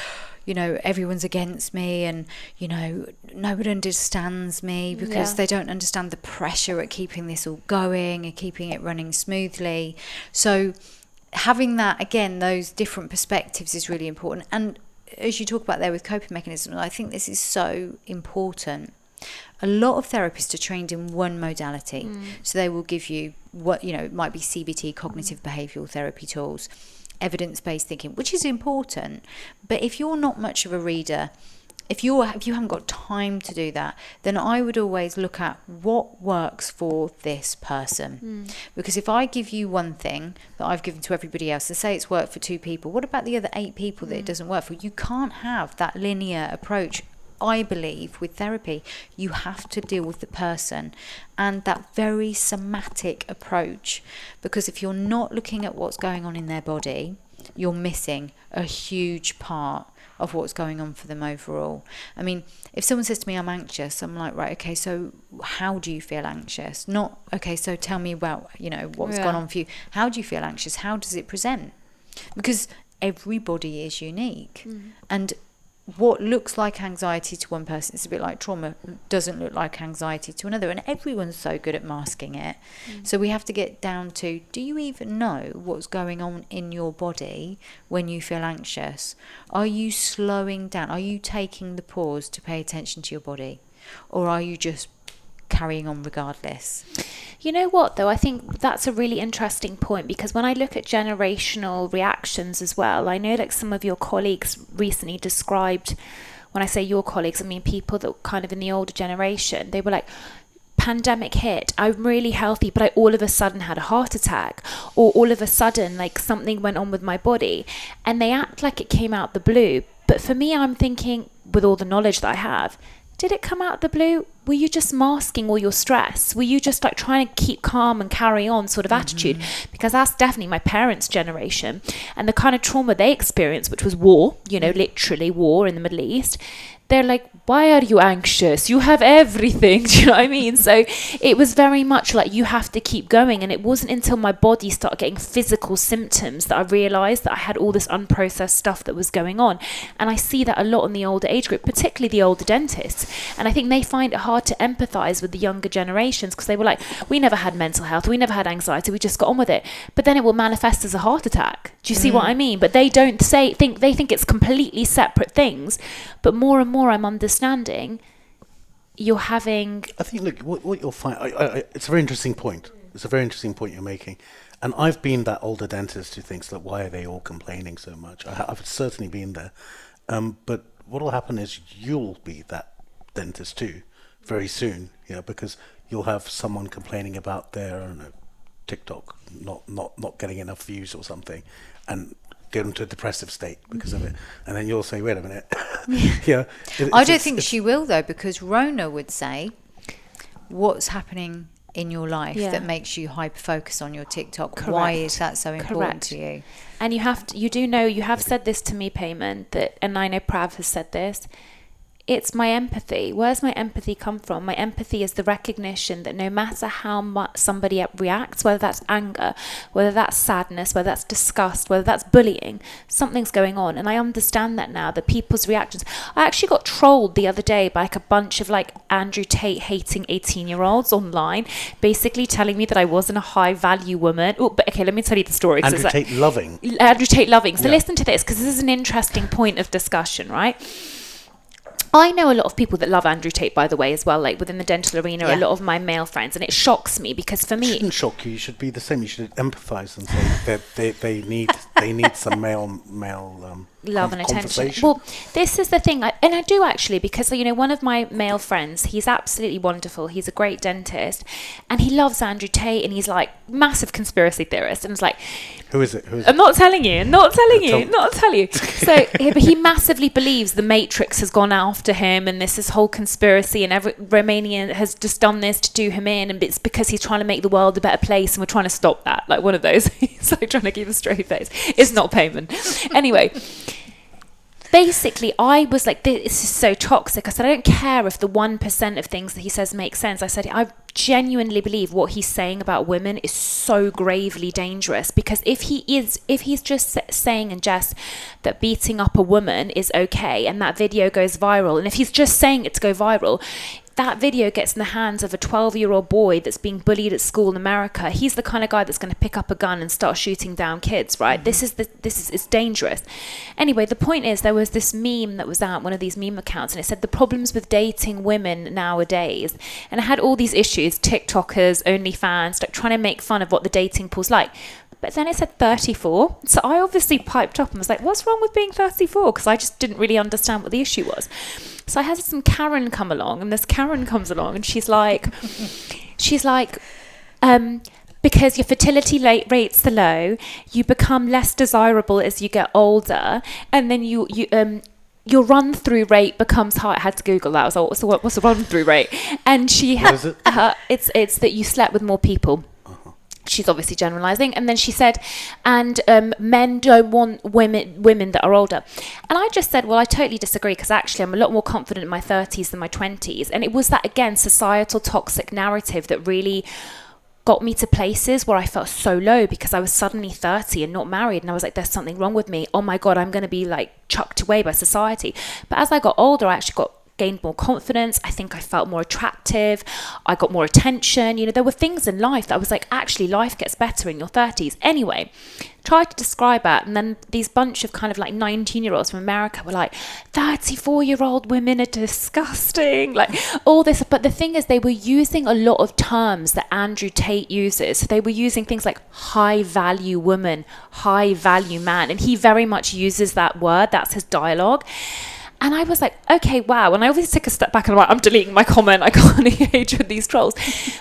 you know, everyone's against me, and, you know, nobody understands me because they don't understand the pressure at keeping this all going and keeping it running smoothly. So having that, again, those different perspectives is really important. And as you talk about there with coping mechanisms, I think this is so important. A lot of therapists are trained in one modality. So they will give you what, you know, it might be CBT, cognitive behavioural therapy tools, evidence-based thinking, which is important. But if you're not much of a reader, if you haven't got time to do that, then I would always look at what works for this person. Because if I give you one thing that I've given to everybody else, to say it's worked for 2 people, what about the other 8 people that it doesn't work for? You can't have that linear approach. I believe with therapy, you have to deal with the person and that very somatic approach, because if you're not looking at what's going on in their body, you're missing a huge part of what's going on for them overall. I mean, if someone says to me, I'm anxious, I'm like, right, okay, so how do you feel anxious? Not, okay, so tell me about, you know, what's gone on for you. How do you feel anxious? How does it present? Because everybody is unique. And what looks like anxiety to one person, it's a bit like trauma, doesn't look like anxiety to another, and everyone's so good at masking it. So we have to get down to, do you even know what's going on in your body when you feel anxious? Are you slowing down? Are you taking the pause to pay attention to your body, or are you just carrying on regardless? You know what, though? I think that's a really interesting point, because when I look at generational reactions as well, I know like some of your colleagues recently described, when I say your colleagues, I mean people that were kind of in the older generation, they were like, pandemic hit, I'm really healthy, but I all of a sudden had a heart attack, or all of a sudden like something went on with my body, and they act like it came out the blue. But for me, I'm thinking, with all the knowledge that I have, did it come out of the blue? Were you just masking all your stress? Were you just like trying to keep calm and carry on sort of attitude? Because that's definitely my parents' generation, and the kind of trauma they experienced, which was war, you know, literally war in the Middle East. They're like, why are you anxious? You have everything. Do you know what I mean? So it was very much like, you have to keep going. And it wasn't until my body started getting physical symptoms that I realised that I had all this unprocessed stuff that was going on. And I see that a lot in the older age group, particularly the older dentists. And I think they find it hard to empathise with the younger generations, because they were like, we never had mental health, we never had anxiety, we just got on with it. But then it will manifest as a heart attack. Do you see what I mean? But they don't think it's completely separate things. But more and more I'm understanding you're having... I think, look, what you'll find... it's a very interesting point. It's a very interesting point you're making. And I've been that older dentist who thinks, like, why are they all complaining so much? I've certainly been there. But what will happen is you'll be that dentist too very soon, because you'll have someone complaining about their, I don't know, TikTok not getting enough views or something, and get into a depressive state because of it, and then you'll say, wait a minute. I don't think she will, though, because Rhona would say, what's happening in your life Yeah. that makes you hyper focus on your TikTok? Correct. Why is that so important Correct. to you? And you do know, you have said this to me, Payman, that, and I know Prav has said this, it's my empathy. Where's my empathy come from? My empathy is the recognition that no matter how much somebody reacts, whether that's anger, whether that's sadness, whether that's disgust, whether that's bullying, something's going on. And I understand that now, that people's reactions. I actually got trolled the other day by like a bunch of like Andrew Tate hating 18-year-olds online, basically telling me that I wasn't a high value woman. Oh, but okay, let me tell you the story. Andrew Tate loving. Andrew Tate loving. So Yeah. listen to this, because this is an interesting point of discussion, right? I know a lot of people that love Andrew Tate, by the way, as well, like within the dental arena, Yeah. a lot of my male friends, and it shocks me because for It me, shouldn't shock you. You should be the same. You should empathise and say that they need some male love and attention. conversation. Well, this is the thing, and I do actually, because one of my male friends, he's absolutely wonderful. He's a great dentist, and he loves Andrew Tate, and he's like massive conspiracy theorist, and it's like, Who is it? I'm not telling you, not telling you, Tell- not tell you. So he massively believes the Matrix has gone after him, and this whole conspiracy, and every Romanian has just done this to do him in, and it's because he's trying to make the world a better place, and we're trying to stop that. Like one of those. He's like trying to keep a straight face. It's not Payman. Anyway. Basically, I was like, this is so toxic. I said, I don't care if the 1% of things that he says make sense. I said, I genuinely believe what he's saying about women is so gravely dangerous, because if he's just saying in jest that beating up a woman is okay and that video goes viral, and if he's just saying it to go viral, that video gets in the hands of a 12-year-old boy that's being bullied at school in America. He's the kind of guy that's going to pick up a gun and start shooting down kids, right? Mm-hmm. It's dangerous. Anyway, the point is, there was this meme that was out, one of these meme accounts, and it said the problems with dating women nowadays, and it had all these issues, TikTokers, OnlyFans, like trying to make fun of what the dating pool's like. But then it said 34. So I obviously piped up and was like, what's wrong with being 34? Because I just didn't really understand what the issue was. So I had some Karen come along, and this Karen comes along, and she's like, because your fertility rates are low, you become less desirable as you get older, and then your run-through rate becomes high. I had to Google that. I was like, what's the run-through rate? And she had, What is it? It's that you slept with more people. She's obviously generalizing. And then she said, and men don't want women that are older. And I just said, well, I totally disagree, because actually I'm a lot more confident in my 30s than my 20s. And it was that, again, societal toxic narrative that really got me to places where I felt so low, because I was suddenly 30 and not married, and I was like, there's something wrong with me. Oh my God, I'm going to be like chucked away by society. But as I got older, I actually gained more confidence. I think I felt more attractive. I got more attention. There were things in life that I was like, actually life gets better in your 30s. Anyway, tried to describe that, and then these bunch of kind of like 19-year-olds from America were like, 34-year-old women are disgusting, like all this. But the thing is, they were using a lot of terms that Andrew Tate uses. So they were using things like high value woman, high value man, and he very much uses that word. That's his dialogue. And I was like, okay, wow. And I obviously took a step back and I'm like, I'm deleting my comment. I can't engage with these trolls.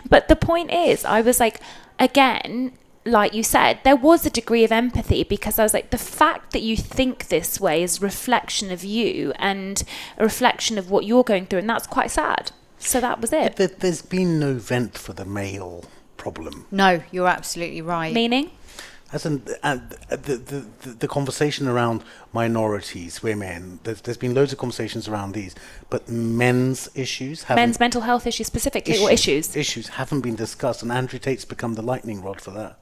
But the point is, I was like, again, like you said, there was a degree of empathy, because I was like, the fact that you think this way is a reflection of you and a reflection of what you're going through. And that's quite sad. So that was it. There's been no vent for the male problem. No, you're absolutely right. Meaning? As in, the conversation around minorities, women, there's been loads of conversations around these, but men's issues haven't... Men's mental health issues specifically, or issues? Issues haven't been discussed, and Andrew Tate's become the lightning rod for that.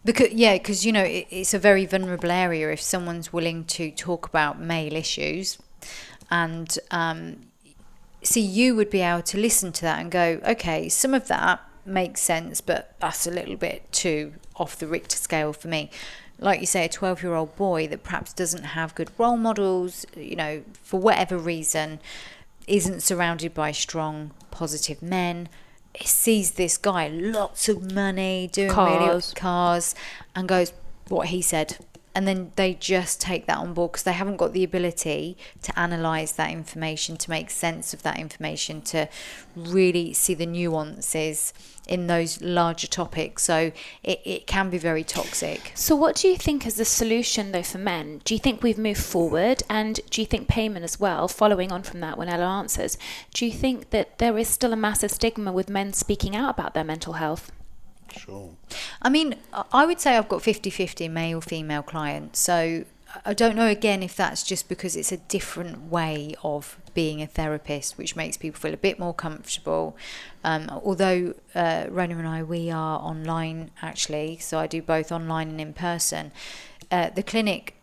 Because it's a very vulnerable area if someone's willing to talk about male issues, and see, you would be able to listen to that and go, okay, some of that makes sense, but that's a little bit too off the Richter scale for me. Like you say, a 12-year-old boy that perhaps doesn't have good role models, for whatever reason, isn't surrounded by strong, positive men, sees this guy, lots of money, doing Cars. really cars, and goes, what he said, and then they just take that on board because they haven't got the ability to analyse that information, to make sense of that information, to really see the nuances in those larger topics. So it can be very toxic. So what do you think is the solution, though, for men? Do you think we've moved forward? And do you think Payman as well, following on from that when Ella answers, do you think that there is still a massive stigma with men speaking out about their mental health? Sure. I mean, I would say I've got 50-50 male-female clients. So I don't know, again, if that's just because it's a different way of being a therapist, which makes people feel a bit more comfortable. Although Rhona and I, we are online, actually. So I do both online and in person. The clinic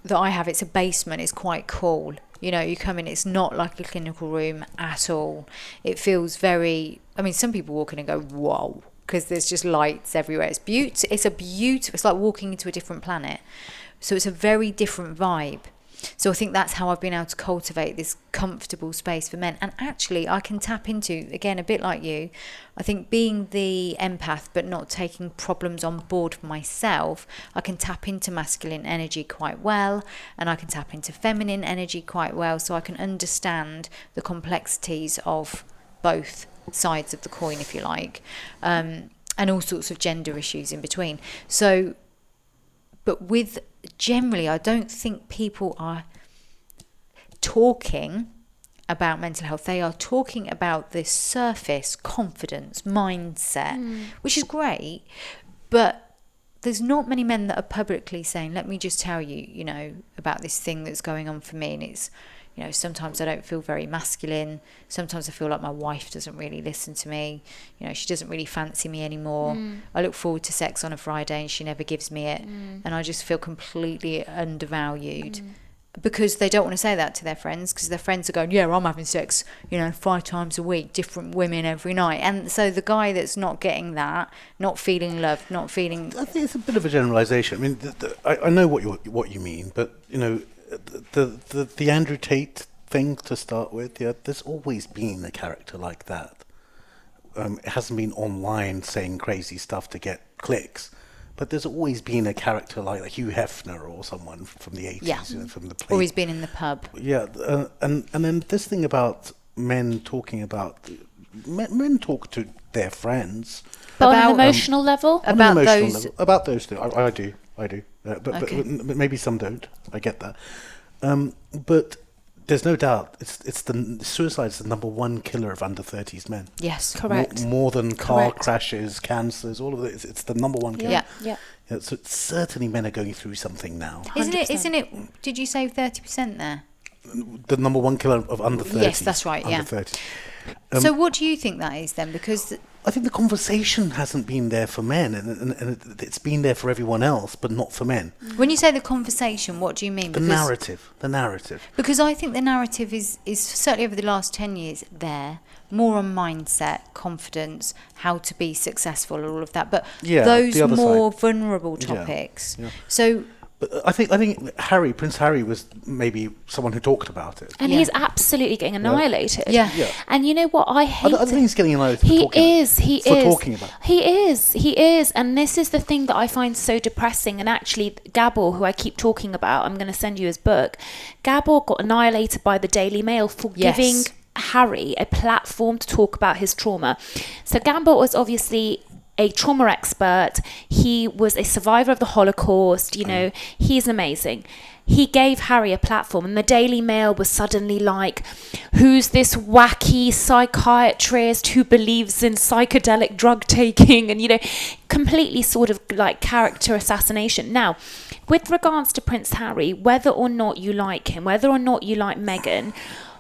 that I have, it's a basement. It's quite cool. You know, you come in, it's not like a clinical room at all. It feels very... I mean, some people walk in and go, whoa, because there's just lights everywhere. It's beautiful. It's like walking into a different planet. So it's a very different vibe. So I think that's how I've been able to cultivate this comfortable space for men. And actually, I can tap into, again, a bit like you, I think being the empath but not taking problems on board for myself, I can tap into masculine energy quite well, and I can tap into feminine energy quite well, so I can understand the complexities of both sides of the coin, if you like, and all sorts of gender issues in between. So, but with generally, I don't think people are talking about mental health. They are talking about this surface confidence mindset, which is great, but there's not many men that are publicly saying, let me just tell you, you know, about this thing that's going on for me. And it's, you know, sometimes I don't feel very masculine. Sometimes I feel like my wife doesn't really listen to me. You know, she doesn't really fancy me anymore. I look forward to sex on a Friday and she never gives me it. And I just feel completely undervalued. Because they don't want to say that to their friends, because their friends are going, yeah, I'm having sex, you know, 5 times a week, different women every night. And so the guy that's not getting that, not feeling loved, not feeling... I think it's a bit of a generalisation. I mean, I know what you mean, but, you know, the Andrew Tate thing to start with, yeah, there's always been a character like that. It hasn't been online saying crazy stuff to get clicks, but there's always been a character like Hugh Hefner or someone from the 80s, you know, from the play. Always been in the pub. Yeah, and then this thing about men talking about... Men talk to their friends. But on an emotional level? About those two. I do. But maybe some don't. I get that. But there's no doubt suicide is the number one killer of under 30s men. Yes, correct. More than car crashes, cancers, all of it. It's the number one killer. Yeah. So certainly men are going through something now. Isn't it? Did you say 30% there? The number one killer of under 30s. Yes, that's right. Under Yeah. 30. So what do you think that is then? Because I think the conversation hasn't been there for men, and it's been there for everyone else, but not for men. when you say the conversation, what do you mean? The narrative. Because I think the narrative is certainly over the last 10 years there, more on mindset, confidence, how to be successful, all of that. But those more vulnerable topics. Yeah. So... But I think Prince Harry was maybe someone who talked about it. And he's absolutely getting annihilated. Yeah. And you know what? I hate I don't think he's getting annihilated He for talking about it. He is. And this is the thing that I find so depressing. And actually, Gabor, who I keep talking about, I'm going to send you his book. Gabor got annihilated by the Daily Mail for giving Harry a platform to talk about his trauma. So Gabor was obviously a trauma expert. He was a survivor of the Holocaust. You know, he's amazing. He gave Harry a platform, and the Daily Mail was suddenly like, who's this wacky psychiatrist who believes in psychedelic drug taking, and, you know, completely sort of like character assassination. Now, with regards to Prince Harry, whether or not you like him, whether or not you like Meghan,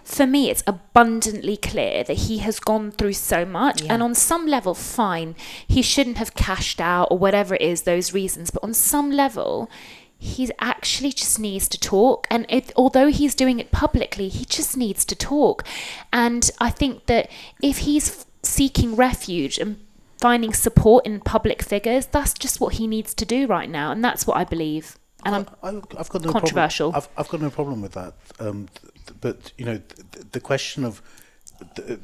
for me, it's abundantly clear that he has gone through so much. And on some level, fine, he shouldn't have cashed out or whatever it is, those reasons. But on some level, he actually just needs to talk. And although he's doing it publicly, he just needs to talk. And I think that if he's seeking refuge and finding support in public figures, that's just what he needs to do right now. And that's what I believe. And I've got no controversial. I've got no problem with that. But, you know, the question of,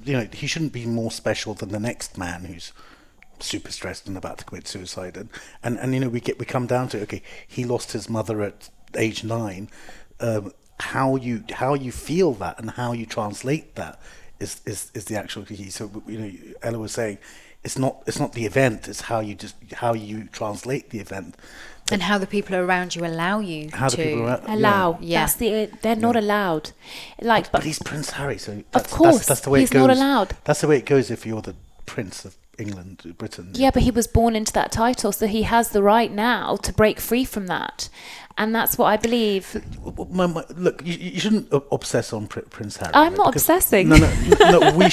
you know, he shouldn't be more special than the next man who's super stressed and about to commit suicide, and you know, we come down to, okay, he lost his mother at age 9. How you feel that and how you translate that is the actual key. So, you know, Ella was saying, it's not the event, it's how you translate the event, and how the people around you allow you allow. Yeah, they're not allowed. Like, but he's Prince Harry, so of course that's the way he's it goes. Not allowed. That's the way it goes if you're the Prince of England, Britain. Yeah, but he was born into that title, so he has the right now to break free from that. And that's what I believe. Look, you shouldn't obsess on Prince Harry. I'm not obsessing. No, we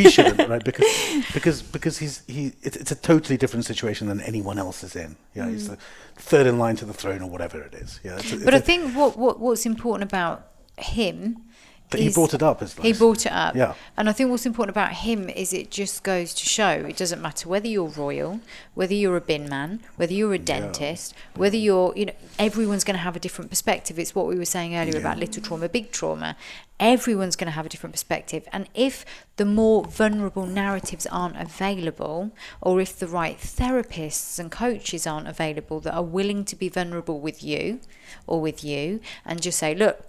shouldn't, right? Because it's a totally different situation than anyone else is in. Yeah, he's the third in line to the throne or whatever it is. Yeah, but I think what's important about him. He brought it up. He brought it up. Yeah. And I think what's important about him is it just goes to show it doesn't matter whether you're royal, whether you're a bin man, whether you're a dentist, whether you're, you know, everyone's going to have a different perspective. It's what we were saying earlier about little trauma, big trauma. Everyone's going to have a different perspective. And if the more vulnerable narratives aren't available, or if the right therapists and coaches aren't available that are willing to be vulnerable with you or with you and just say, look,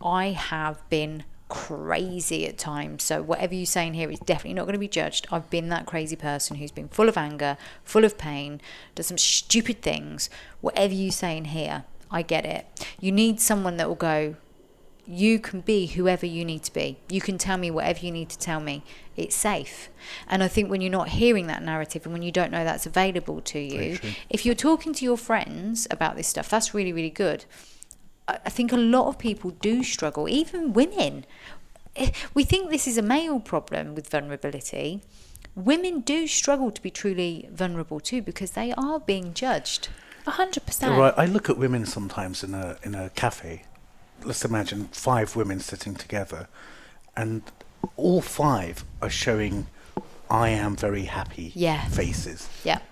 I have been crazy at times, so whatever you say in here is definitely not going to be judged. I've been that crazy person who's been full of anger, full of pain, does some stupid things. Whatever you say in here, I get it. You need someone that will go, you can be whoever you need to be. You can tell me whatever you need to tell me. It's safe. And I think when you're not hearing that narrative and when you don't know that's available to you, if you're talking to your friends about this stuff, that's really, really good. I think a lot of people do struggle, even women. We think this is a male problem with vulnerability. Women do struggle to be truly vulnerable too because they are being judged. 100%. Right. I look at women sometimes in a cafe. Let's imagine 5 women sitting together, and all 5 are showing I am very happy faces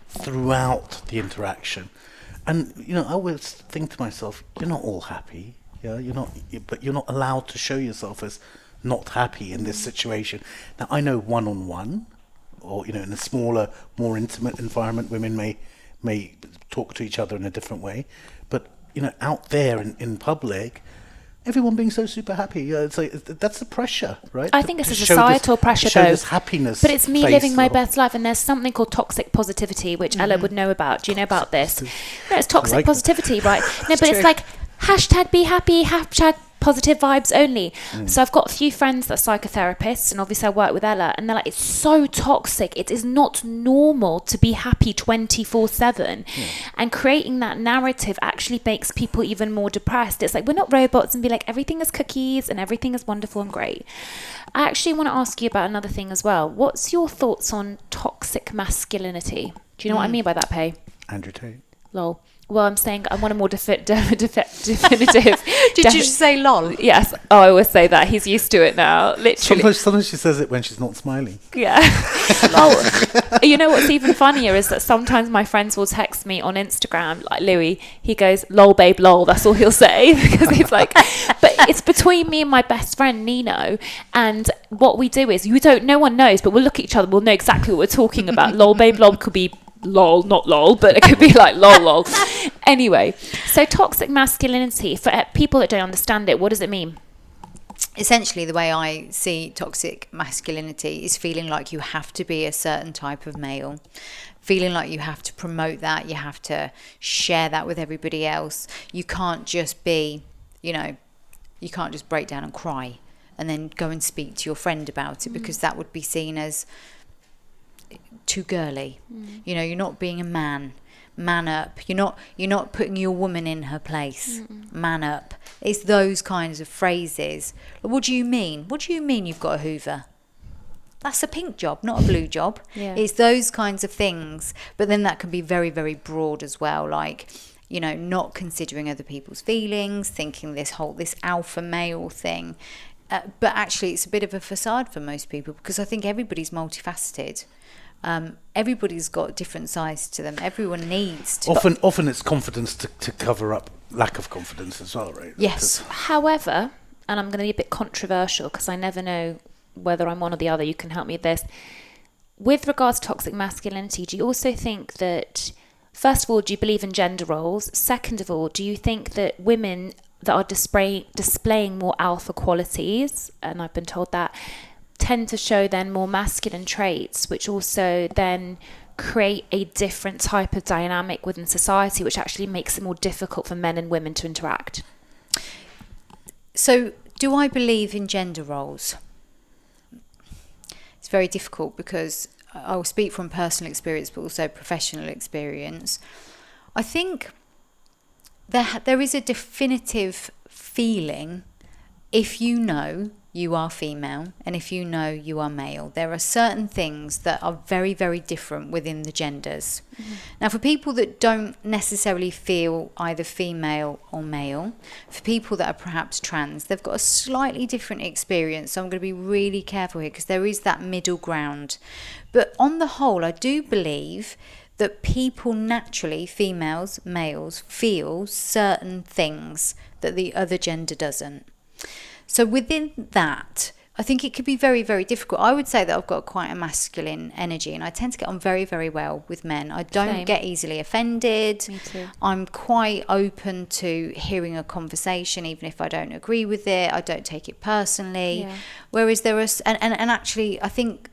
throughout the interaction. And, you know, I always think to myself, you're not all happy. Yeah, but you're not allowed to show yourself as not happy in this situation. Now, I know one-on-one, or, you know, in a smaller, more intimate environment, women may talk to each other in a different way. But, you know, out there in public, everyone being so super happy, yeah, it's like, that's the pressure, right? I think it's a societal pressure, though. This happiness, but it's me living my best life, and there's something called toxic positivity, which Ella would know about. Do you know about this? No, it's toxic positivity, right? No, but it's like hashtag be happy, hashtag positive vibes only. So I've got a few friends that are psychotherapists, and obviously I work with Ella, and they're like, it's so toxic. It is not normal to be happy 24/7. And creating that narrative actually makes people even more depressed. It's like, we're not robots and be like, everything is cookies and everything is wonderful and great. I actually want to ask you about another thing as well. What's your thoughts on toxic masculinity? Do you know what I mean by that, Pay? Andrew Tate. Lol. Well, I'm saying I want a more definitive. Did you just say lol? Yes. Oh, I always say that. He's used to it now. Literally. Sometimes she says it when she's not smiling. Yeah. Oh, you know what's even funnier is that sometimes my friends will text me on Instagram, like Louis. He goes, "Lol, babe, lol." That's all he'll say because he's like. But it's between me and my best friend Nino, and what we do is no one knows, but we'll look at each other. We'll know exactly what we're talking about. Lol, babe, lol could be lol, not lol, but it could be like lol, lol. Anyway, so toxic masculinity, for people that don't understand it, what does it mean? Essentially, the way I see toxic masculinity is feeling like you have to be a certain type of male, feeling like you have to promote that, you have to share that with everybody else. You can't just be, you can't just break down and cry and then go and speak to your friend about it because that would be seen as too girly. You're not being a man up. You're not putting your woman in her place. Man up. It's those kinds of phrases. What do you mean you've got a Hoover? That's a pink job, not a blue job. It's those kinds of things, but then that can be very, very broad as well, like not considering other people's feelings, thinking this alpha male thing, but actually it's a bit of a facade for most people because I think everybody's multifaceted. Everybody's got different sides to them. Everyone needs to. Often it's confidence to cover up lack of confidence as well, right? Yes. However, and I'm going to be a bit controversial because I never know whether I'm one or the other. You can help me with this. with regards to toxic masculinity, do you also think that, first of all, do you believe in gender roles? Second of all, do you think that women that are displaying more alpha qualities, and I've been told that, tend to show then more masculine traits, which also then create a different type of dynamic within society, which actually makes it more difficult for men and women to interact? So, do I believe in gender roles? It's very difficult because I will speak from personal experience, but also professional experience. I think there is a definitive feeling if you know you are female and if you know you are male. There are certain things that are very, very different within the genders. Mm-hmm. Now, for people that don't necessarily feel either female or male, for people that are perhaps trans, they've got a slightly different experience. So I'm going to be really careful here because there is that middle ground. But on the whole, I do believe that people naturally, females, males, feel certain things that the other gender doesn't. So within that, I think it could be very, very difficult. I would say that I've got quite a masculine energy and I tend to get on very, very well with men. I don't get easily offended. Me too. I'm quite open to hearing a conversation, even if I don't agree with it. I don't take it personally. Yeah. Whereas there are, and actually, I think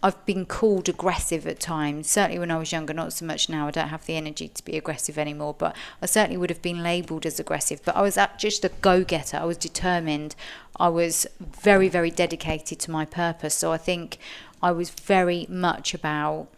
I've been called aggressive at times. Certainly when I was younger, not so much now. I don't have the energy to be aggressive anymore, but I certainly would have been labelled as aggressive. But I was just a go-getter. I was determined. I was very, very dedicated to my purpose. So I think I was very much about,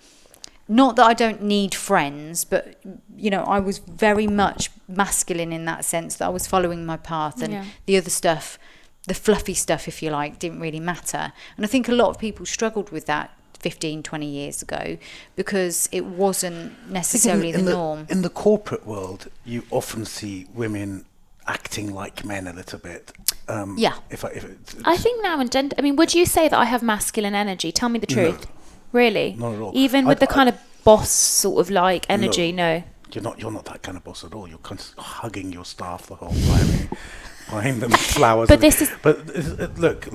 not that I don't need friends, but, you know, I was very much masculine in that sense, that I was following my path and the other stuff, the fluffy stuff, if you like, didn't really matter. And I think a lot of people struggled with that 15, 20 years ago because it wasn't necessarily the norm. In the corporate world, you often see women acting like men a little bit. I think now in gender, I mean, would you say that I have masculine energy? Tell me the truth. No, really? not at all. Even with the kind of boss sort of like energy, no. You're not that kind of boss at all. You're kind of hugging your staff the whole time. Buying them flowers. But look.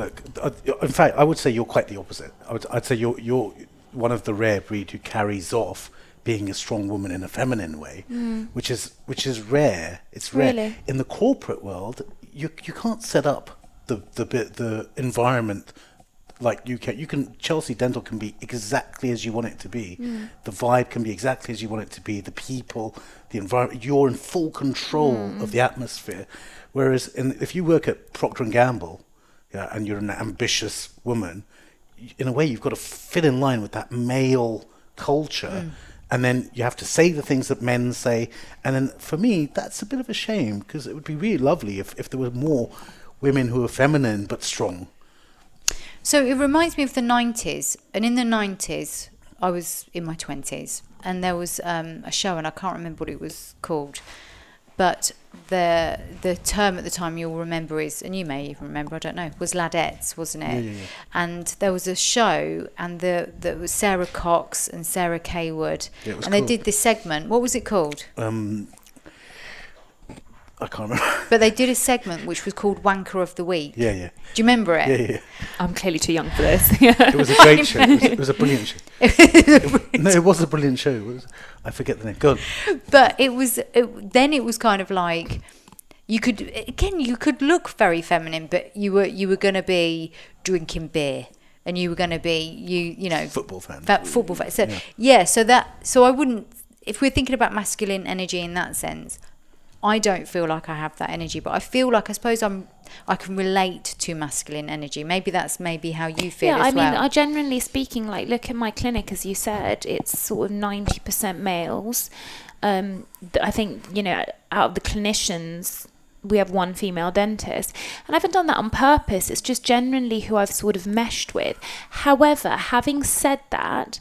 In fact, I would say you're quite the opposite. I'd say you're one of the rare breed who carries off being a strong woman in a feminine way, which is rare. It's rare. Really? In the corporate world, you can't set up the environment like you can. You can. Chelsea Dental can be exactly as you want it to be. The vibe can be exactly as you want it to be. The people, the environment. You're in full control of the atmosphere. Whereas if you work at Procter & Gamble, and you're an ambitious woman, in a way you've got to fit in line with that male culture, and then you have to say the things that men say. And then for me, that's a bit of a shame, because it would be really lovely if there were more women who are feminine but strong. So it reminds me of the 90s. And in the 90s, I was in my 20s, and there was a show, and I can't remember what it was called, but the term at the time you'll remember is, and you may even remember, I don't know, was ladettes, wasn't it? Yeah. And there was a show, and there was Sarah Cox and Sarah Kaywood, and they did this segment. What was it called? I can't remember. But they did a segment which was called Wanker of the Week. Yeah. Do you remember it? Yeah. I'm clearly too young for this. It was a great show. It was a brilliant show. It was a brilliant show. I forget the name. Go on. But then it was kind of like, you could look very feminine, but you were going to be drinking beer, and you were going to be you know football fan. Football fan. So so I wouldn't, if we're thinking about masculine energy in that sense, I don't feel like I have that energy, but I feel like, I suppose I can relate to masculine energy. Maybe that's how you feel as well. Yeah, I mean, generally speaking, like, look at my clinic, as you said, it's sort of 90% males. I think, you know, out of the clinicians, we have one female dentist, and I haven't done that on purpose. It's just generally who I've sort of meshed with. However, having said that,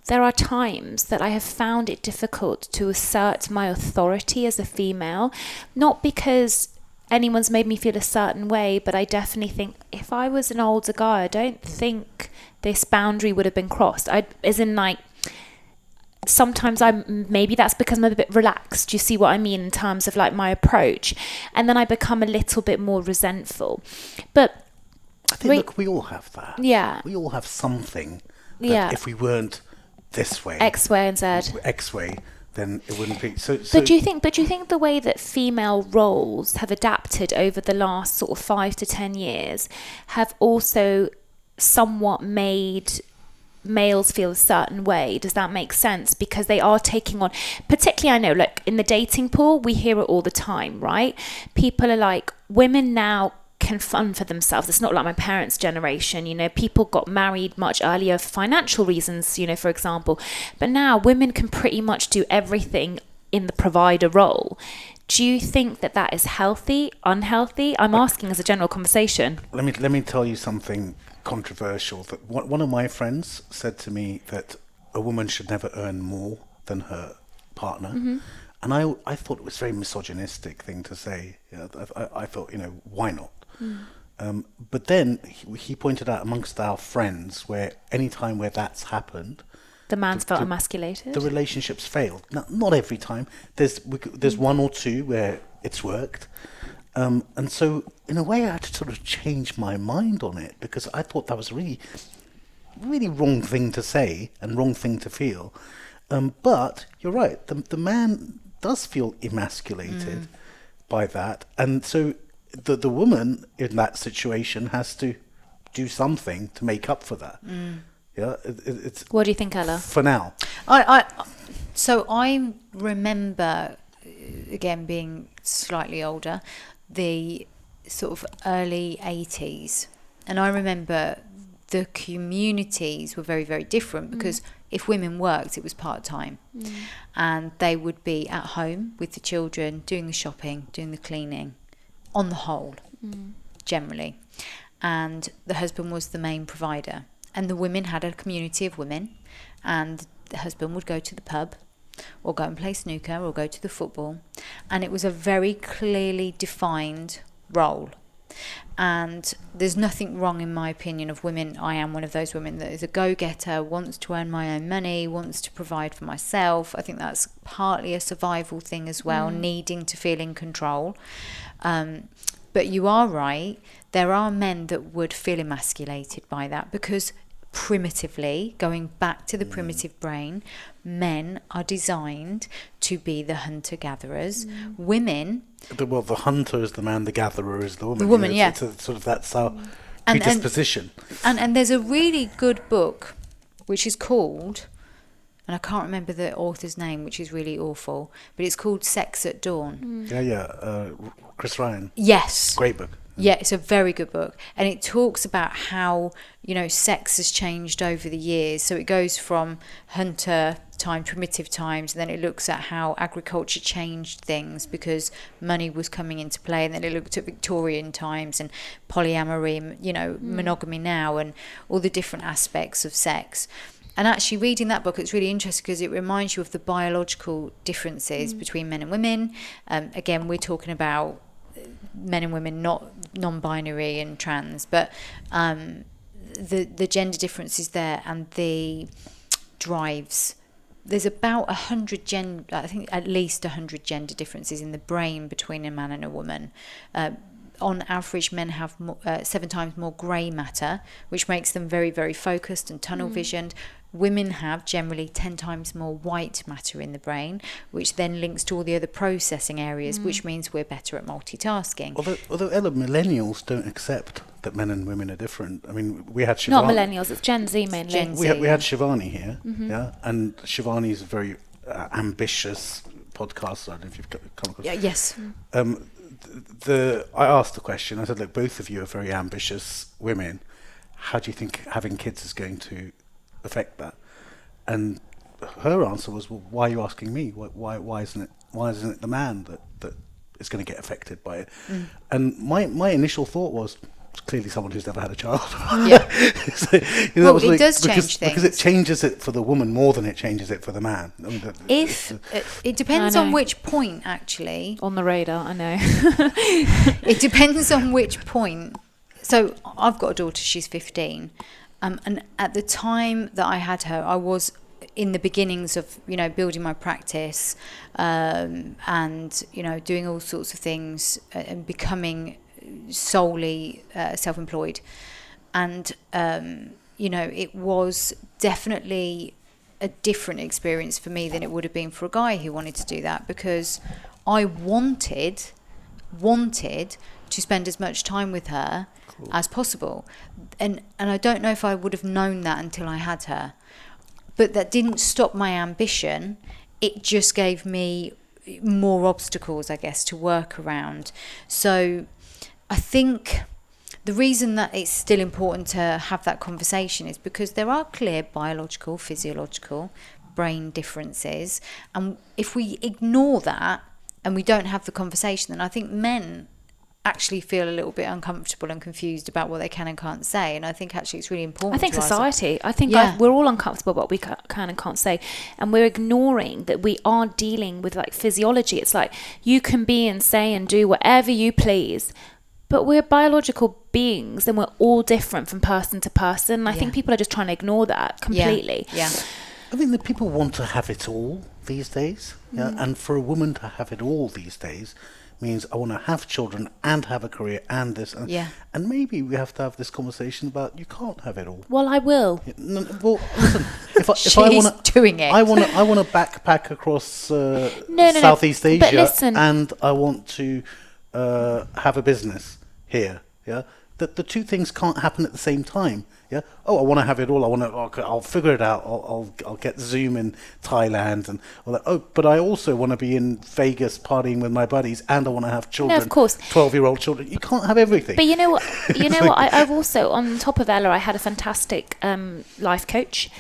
there are times that I have found it difficult to assert my authority as a female, not because anyone's made me feel a certain way, but I definitely think if I was an older guy, I don't think this boundary would have been crossed. Sometimes maybe that's because I'm a bit relaxed. Do you see what I mean in terms of like my approach? And then I become a little bit more resentful. But I think, look, we all have that. Yeah. We all have something Yeah. if we weren't this way, X, Y, and Z. X way, then it wouldn't be. So But do you think the way that female roles have adapted over the last sort of 5 to 10 years have also somewhat made males feel a certain way? Does that make sense? Because they are taking on, particularly, I know, like in the dating pool, we hear it all the time, right? People are like, women now can fund for themselves. It's not like my parents' generation, you know, people got married much earlier for financial reasons, you know, for example. But now women can pretty much do everything in the provider role. Do you think that that is healthy, unhealthy? I'm asking as a general conversation. let me tell you something controversial. That one of my friends said to me that a woman should never earn more than her partner. And I thought it was a very misogynistic thing to say. You know, I thought, you know, why not? But then he pointed out amongst our friends where any time where that's happened, The man's felt emasculated. the relationships failed. Not every time. There's one or two where it's worked. And so in a way I had to sort of change my mind on it, because I thought that was a really, really wrong thing to say and wrong thing to feel. But you're right, the man does feel emasculated by that. And so the woman in that situation has to do something to make up for that. Yeah, it's. What do you think, Ella? For now. So I remember, again, being slightly older, the sort of early 80s. And I remember the communities were very, very different, because if women worked, it was part-time. And they would be at home with the children, doing the shopping, doing the cleaning, on the whole, generally. And the husband was the main provider. And the women had a community of women, and the husband would go to the pub or go and play snooker or go to the football. And it was a very clearly defined role. And there's nothing wrong, in my opinion, of women. I am one of those women that is a go-getter, wants to earn my own money, wants to provide for myself. I think that's partly a survival thing as well, needing to feel in control. But you are right, there are men that would feel emasculated by that, because primitively, going back to the primitive brain, men are designed to be the hunter-gatherers. Women... The hunter is the man, the gatherer is the woman. The woman, you know, it's a sort of, that's our predisposition. And there's a really good book, which is called... And I can't remember the author's name, which is really awful, but it's called Sex at Dawn. Chris Ryan. Yes. Great book. Yeah, it's a very good book. And it talks about how, you know, sex has changed over the years. So it goes from hunter time, primitive times, and then it looks at how agriculture changed things because money was coming into play. And then it looked at Victorian times and polyamory, you know, monogamy now, and all the different aspects of sex. And actually reading that book, it's really interesting because it reminds you of the biological differences between men and women. Again, we're talking about men and women, not non-binary and trans, but the gender differences there and the drives. There's about 100 I think at least 100 gender differences in the brain between a man and a woman. On average, men have 7 times more grey matter, which makes them very, very focused and tunnel visioned. Women have generally 10 times more white matter in the brain, which then links to all the other processing areas, which means we're better at multitasking. Although Ella, millennials don't accept that men and women are different. I mean, we had Shivani. Not millennials, it's Gen Z mainly. Gen Z. We had Shivani here, and Shivani's a very ambitious podcaster. I don't know if you've come across. Yeah, yes. I asked the question. I said, look, both of you are very ambitious women. How do you think having kids is going to affect that? And her answer was, well, why are you asking me? Why isn't it the man that is going to get affected by it? And my initial thought was, clearly someone who's never had a child. Yeah. So, you know, Well, it does change things. because it changes it for the woman more than it changes it for the man. I mean, It depends I on know. which point, actually. On the radar, I know. It depends on which point. So I've got a daughter, she's 15. And at the time that I had her, I was in the beginnings of, you know, building my practice and, you know, doing all sorts of things and becoming solely self-employed. And it was definitely a different experience for me than it would have been for a guy who wanted to do that, because I wanted to spend as much time with her as possible. And I don't know if I would have known that until I had her. But that didn't stop my ambition. It just gave me more obstacles, I guess, to work around. So I think the reason that it's still important to have that conversation is because there are clear biological, physiological, brain differences. And if we ignore that and we don't have the conversation, then I think men actually feel a little bit uncomfortable and confused about what they can and can't say. And I think actually it's really important. I think to society, I think Yeah. we're all uncomfortable about what we can and can't say, and we're ignoring that we are dealing with like physiology. It's like you can be and say and do whatever you please, but we're biological beings and we're all different from person to person. And I think people are just trying to ignore that completely. Yeah. I think that people want to have it all these days, and for a woman to have it all these days means I want to have children and have a career and this, and maybe we have to have this conversation about you can't have it all. Well, I will. Well, listen, if I She's want to doing it. I want to backpack across No, Southeast Asia, but listen. and I want to have a business here. Yeah, that the two things can't happen at the same time. Yeah. Oh, I want to have it all. I'll figure it out. I'll get Zoom in Thailand and all that. Oh, but I also want to be in Vegas partying with my buddies, and I want to have children. No, of course. 12-year-old children. You can't have everything. But you know what? I've also, on top of Ella, I had a fantastic life coach.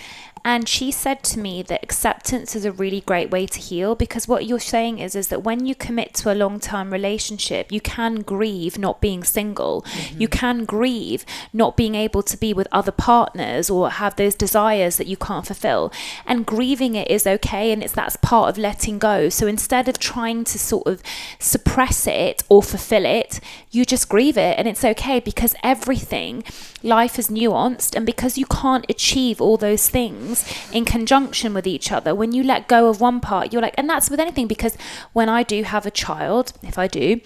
And she said to me that acceptance is a really great way to heal, because what you're saying is that when you commit to a long-term relationship, you can grieve not being single. Mm-hmm. You can grieve not being able to be with other partners or have those desires that you can't fulfill. And grieving it is okay, and that's part of letting go. So instead of trying to sort of suppress it or fulfill it, you just grieve it, and it's okay, because life is nuanced, and because you can't achieve all those things in conjunction with each other, when you let go of one part, you're like, and that's with anything, because when I do have a child, if I do,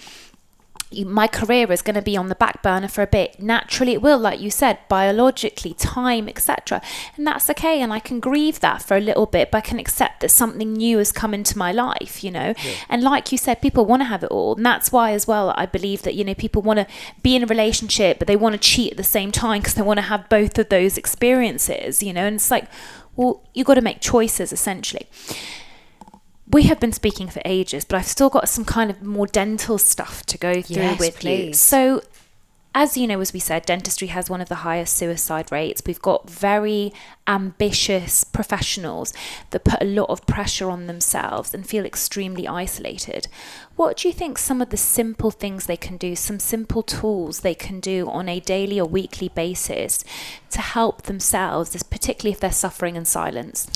my career is going to be on the back burner for a bit. Naturally it will, like you said, biologically, time, etc. And that's okay, and I can grieve that for a little bit, but I can accept that something new has come into my life, And like you said, people want to have it all, and that's why as well I believe that people want to be in a relationship, but they want to cheat at the same time because they want to have both of those experiences, and it's like, well, you got to make choices essentially. We have been speaking for ages, but I've still got some kind of more dental stuff to go through with you. So, as you know, as we said, dentistry has one of the highest suicide rates. We've got very ambitious professionals that put a lot of pressure on themselves and feel extremely isolated. What do you think some of the simple things they can do, some simple tools they can do on a daily or weekly basis to help themselves, particularly if they're suffering in silence?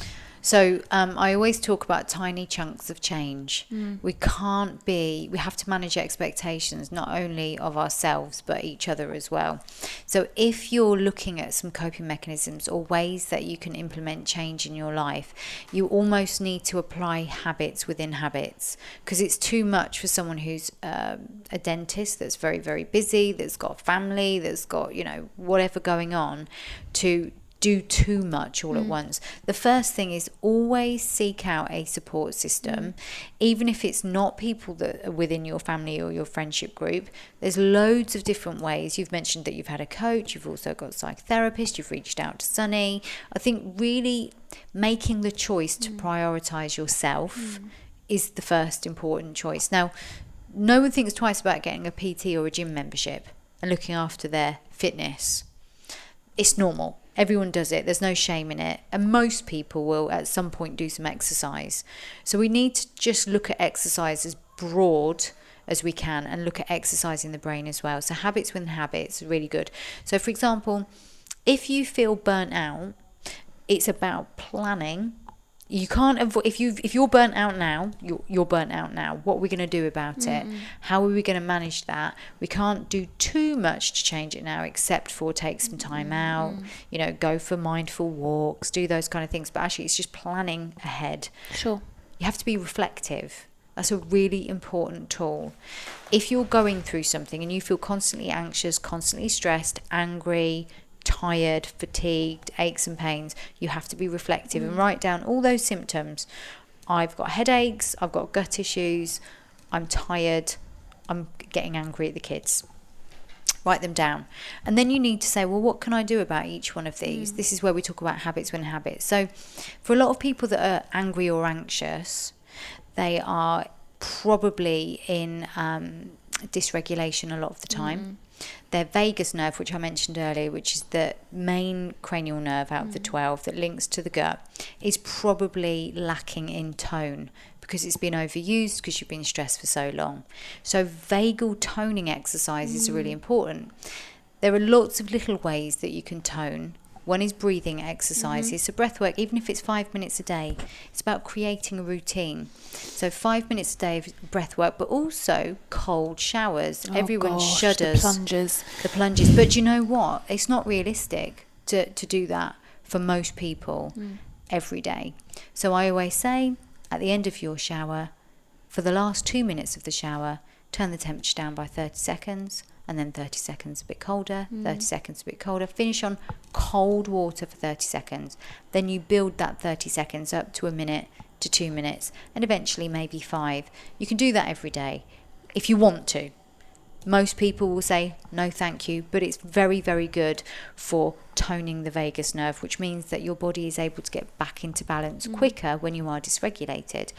So I always talk about tiny chunks of change. We have to manage expectations, not only of ourselves, but each other as well. So if you're looking at some coping mechanisms or ways that you can implement change in your life, you almost need to apply habits within habits, because it's too much for someone who's a dentist that's very, very busy, that's got a family, that's got, whatever going on, to do too much all at once. The first thing is always seek out a support system, even if it's not people that are within your family or your friendship group. There's loads of different ways. You've mentioned that you've had a coach, you've also got a psychotherapist, you've reached out to Sunny. I think really making the choice to prioritize yourself is the first important choice. Now, no one thinks twice about getting a PT or a gym membership and looking after their fitness. It's normal. Everyone does it. There's no shame in it. And most people will at some point do some exercise. So we need to just look at exercise as broad as we can and look at exercising the brain as well. So habits within habits are really good. So for example, if you feel burnt out, it's about planning. You can't avoid, if you're burnt out now, you're burnt out now. What are we going to do about it? How are we going to manage that? We can't do too much to change it now, except for take some time out, go for mindful walks, do those kind of things. But actually, it's just planning ahead. Sure. You have to be reflective. That's a really important tool. If you're going through something and you feel constantly anxious, constantly stressed, angry, tired, fatigued, aches and pains, you have to be reflective and write down all those symptoms. I've got headaches, I've got gut issues, I'm tired, I'm getting angry at the kids. Write them down. And then you need to say, well, what can I do about each one of these? This is where we talk about habits within habits. So for a lot of people that are angry or anxious, they are probably in dysregulation a lot of the time. Their vagus nerve, which I mentioned earlier, which is the main cranial nerve out of the 12 that links to the gut, is probably lacking in tone because it's been overused because you've been stressed for so long. So vagal toning exercises are really important. There are lots of little ways that you can tone. One is breathing exercises. So breath work, even if it's 5 minutes a day, it's about creating a routine. So 5 minutes a day of breath work, but also cold showers. Everyone shudders. The plunges. But you know what? It's not realistic to do that for most people every day. So I always say, at the end of your shower, for the last 2 minutes of the shower, turn the temperature down by 30 seconds. And then 30 seconds a bit colder, 30 seconds a bit colder. Finish on cold water for 30 seconds. Then you build that 30 seconds up to a minute to 2 minutes and eventually maybe 5. You can do that every day if you want to. Most people will say, no, thank you. But it's very, very good for toning the vagus nerve, which means that your body is able to get back into balance quicker when you are dysregulated.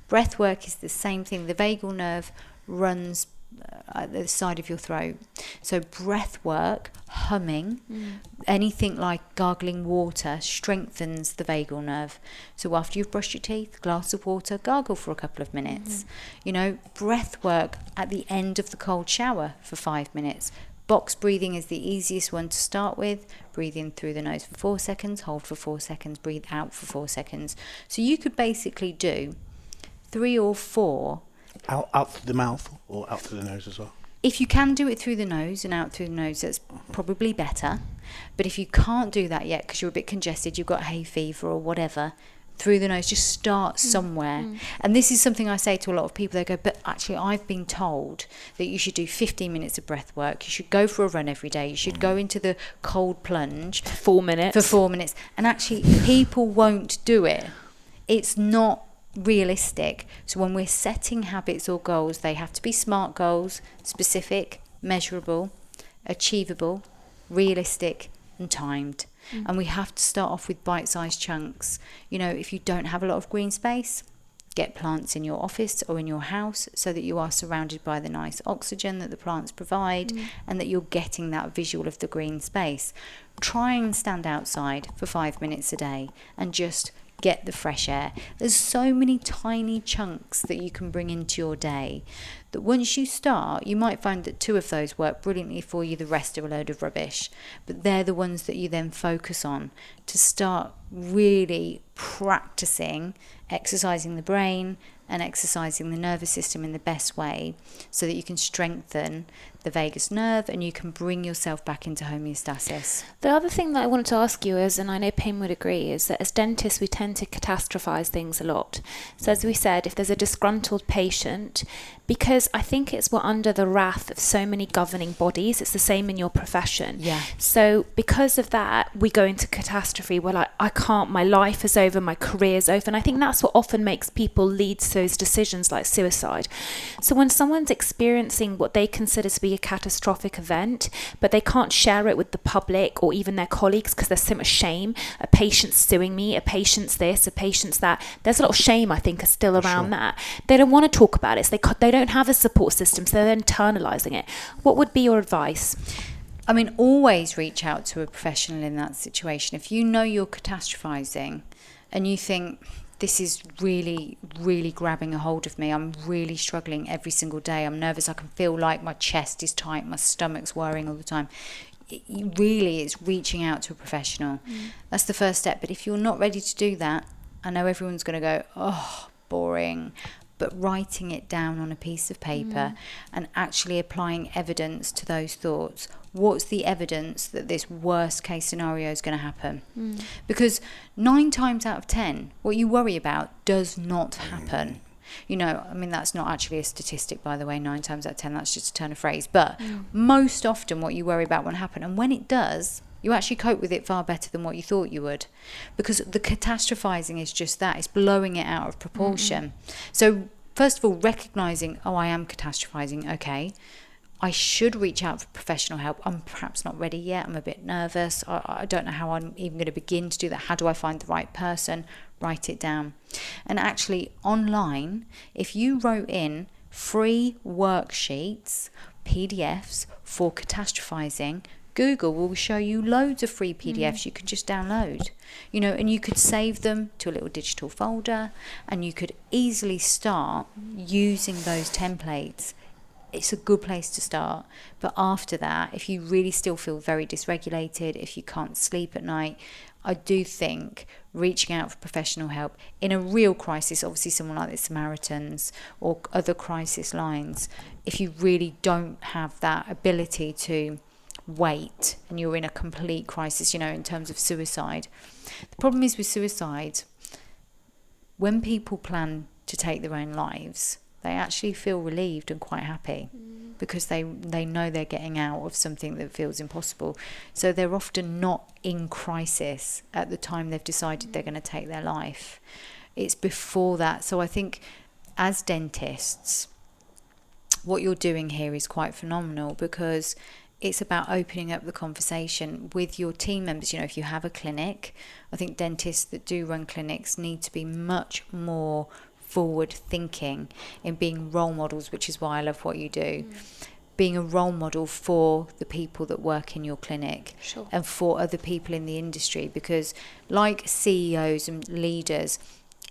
Breath work is the same thing. The vagal nerve runs at the side of your throat. So breath work, humming, anything like gargling water strengthens the vagal nerve. So after you've brushed your teeth, glass of water, gargle for a couple of minutes. You know, breath work at the end of the cold shower for 5 minutes. Box breathing is the easiest one to start with. Breathe in through the nose for 4 seconds, hold for 4 seconds, breathe out for 4 seconds. So you could basically do 3 or 4 Out through the mouth or out through the nose as well? If you can do it through the nose and out through the nose, that's probably better. But if you can't do that yet because you're a bit congested, you've got hay fever or whatever, through the nose, just start somewhere. And this is something I say to a lot of people. They go, but actually I've been told that you should do 15 minutes of breath work. You should go for a run every day. You should go into the cold plunge. 4 minutes. For 4 minutes. And actually people won't do it. It's not realistic. So when we're setting habits or goals, they have to be SMART goals: specific, measurable, achievable, realistic and timed. And we have to start off with bite-sized chunks. You know, if you don't have a lot of green space, get plants in your office or in your house so that you are surrounded by the nice oxygen that the plants provide and that you're getting that visual of the green space. Try and stand outside for 5 minutes a day and just get the fresh air. There's so many tiny chunks that you can bring into your day that once you start, you might find that 2 of those work brilliantly for you, the rest are a load of rubbish. But they're the ones that you then focus on to start really practicing exercising the brain and exercising the nervous system in the best way so that you can strengthen the vagus nerve and you can bring yourself back into homeostasis. The other thing that I wanted to ask you is, and I know Payman would agree, is that as dentists we tend to catastrophize things a lot. So as we said, if there's a disgruntled patient, because I think we're under the wrath of so many governing bodies, it's the same in your profession. Yeah. So because of that, we go into catastrophe. We're like, I can't, my life is over, my career's over. And I think that's what often makes people lead to those decisions like suicide. So when someone's experiencing what they consider to be a catastrophic event, but they can't share it with the public or even their colleagues because there's so much shame, a patient's suing me, a patient's this, a patient's that. There's a lot of shame, I think, is still around that. They don't want to talk about it. So they don't have a support system, so they're internalizing it. What would be your advice? I mean, always reach out to a professional in that situation. If you know you're catastrophizing and you think, this is really, really grabbing a hold of me. I'm really struggling every single day. I'm nervous. I can feel like my chest is tight. My stomach's worrying all the time. It really is reaching out to a professional. That's the first step. But if you're not ready to do that, I know everyone's going to go, oh, boring. But writing it down on a piece of paper and actually applying evidence to those thoughts. What's the evidence that this worst case scenario is going to happen? Because 9 times out of 10, what you worry about does not happen. You know, I mean, that's not actually a statistic, by the way, 9 times out of 10, that's just a turn of phrase. But most often what you worry about won't happen. And when it does, You actually cope with it far better than what you thought you would, because the catastrophizing is just that. It's blowing it out of proportion. So first of all, recognizing, oh, I am catastrophizing. Okay, I should reach out for professional help. I'm perhaps not ready yet. I'm a bit nervous. I don't know how I'm even going to begin to do that. How do I find the right person? Write it down. And actually online, if you wrote in free worksheets, PDFs for catastrophizing, Google will show you loads of free PDFs you can just download, and you could save them to a little digital folder, and you could easily start using those templates. It's a good place to start. But after that, if you really still feel very dysregulated, if you can't sleep at night, I do think reaching out for professional help in a real crisis, obviously someone like the Samaritans or other crisis lines, if you really don't have that ability to wait and you're in a complete crisis, in terms of suicide. The problem is with suicide, when people plan to take their own lives, they actually feel relieved and quite happy because they know they're getting out of something that feels impossible. So they're often not in crisis at the time they've decided they're going to take their life. It's before that. So I think as dentists, what you're doing here is quite phenomenal, because it's about opening up the conversation with your team members. If you have a clinic, I think dentists that do run clinics need to be much more forward thinking in being role models, which is why I love what you do. Being a role model for the people that work in your clinic. Sure. And for other people in the industry, because like CEOs and leaders,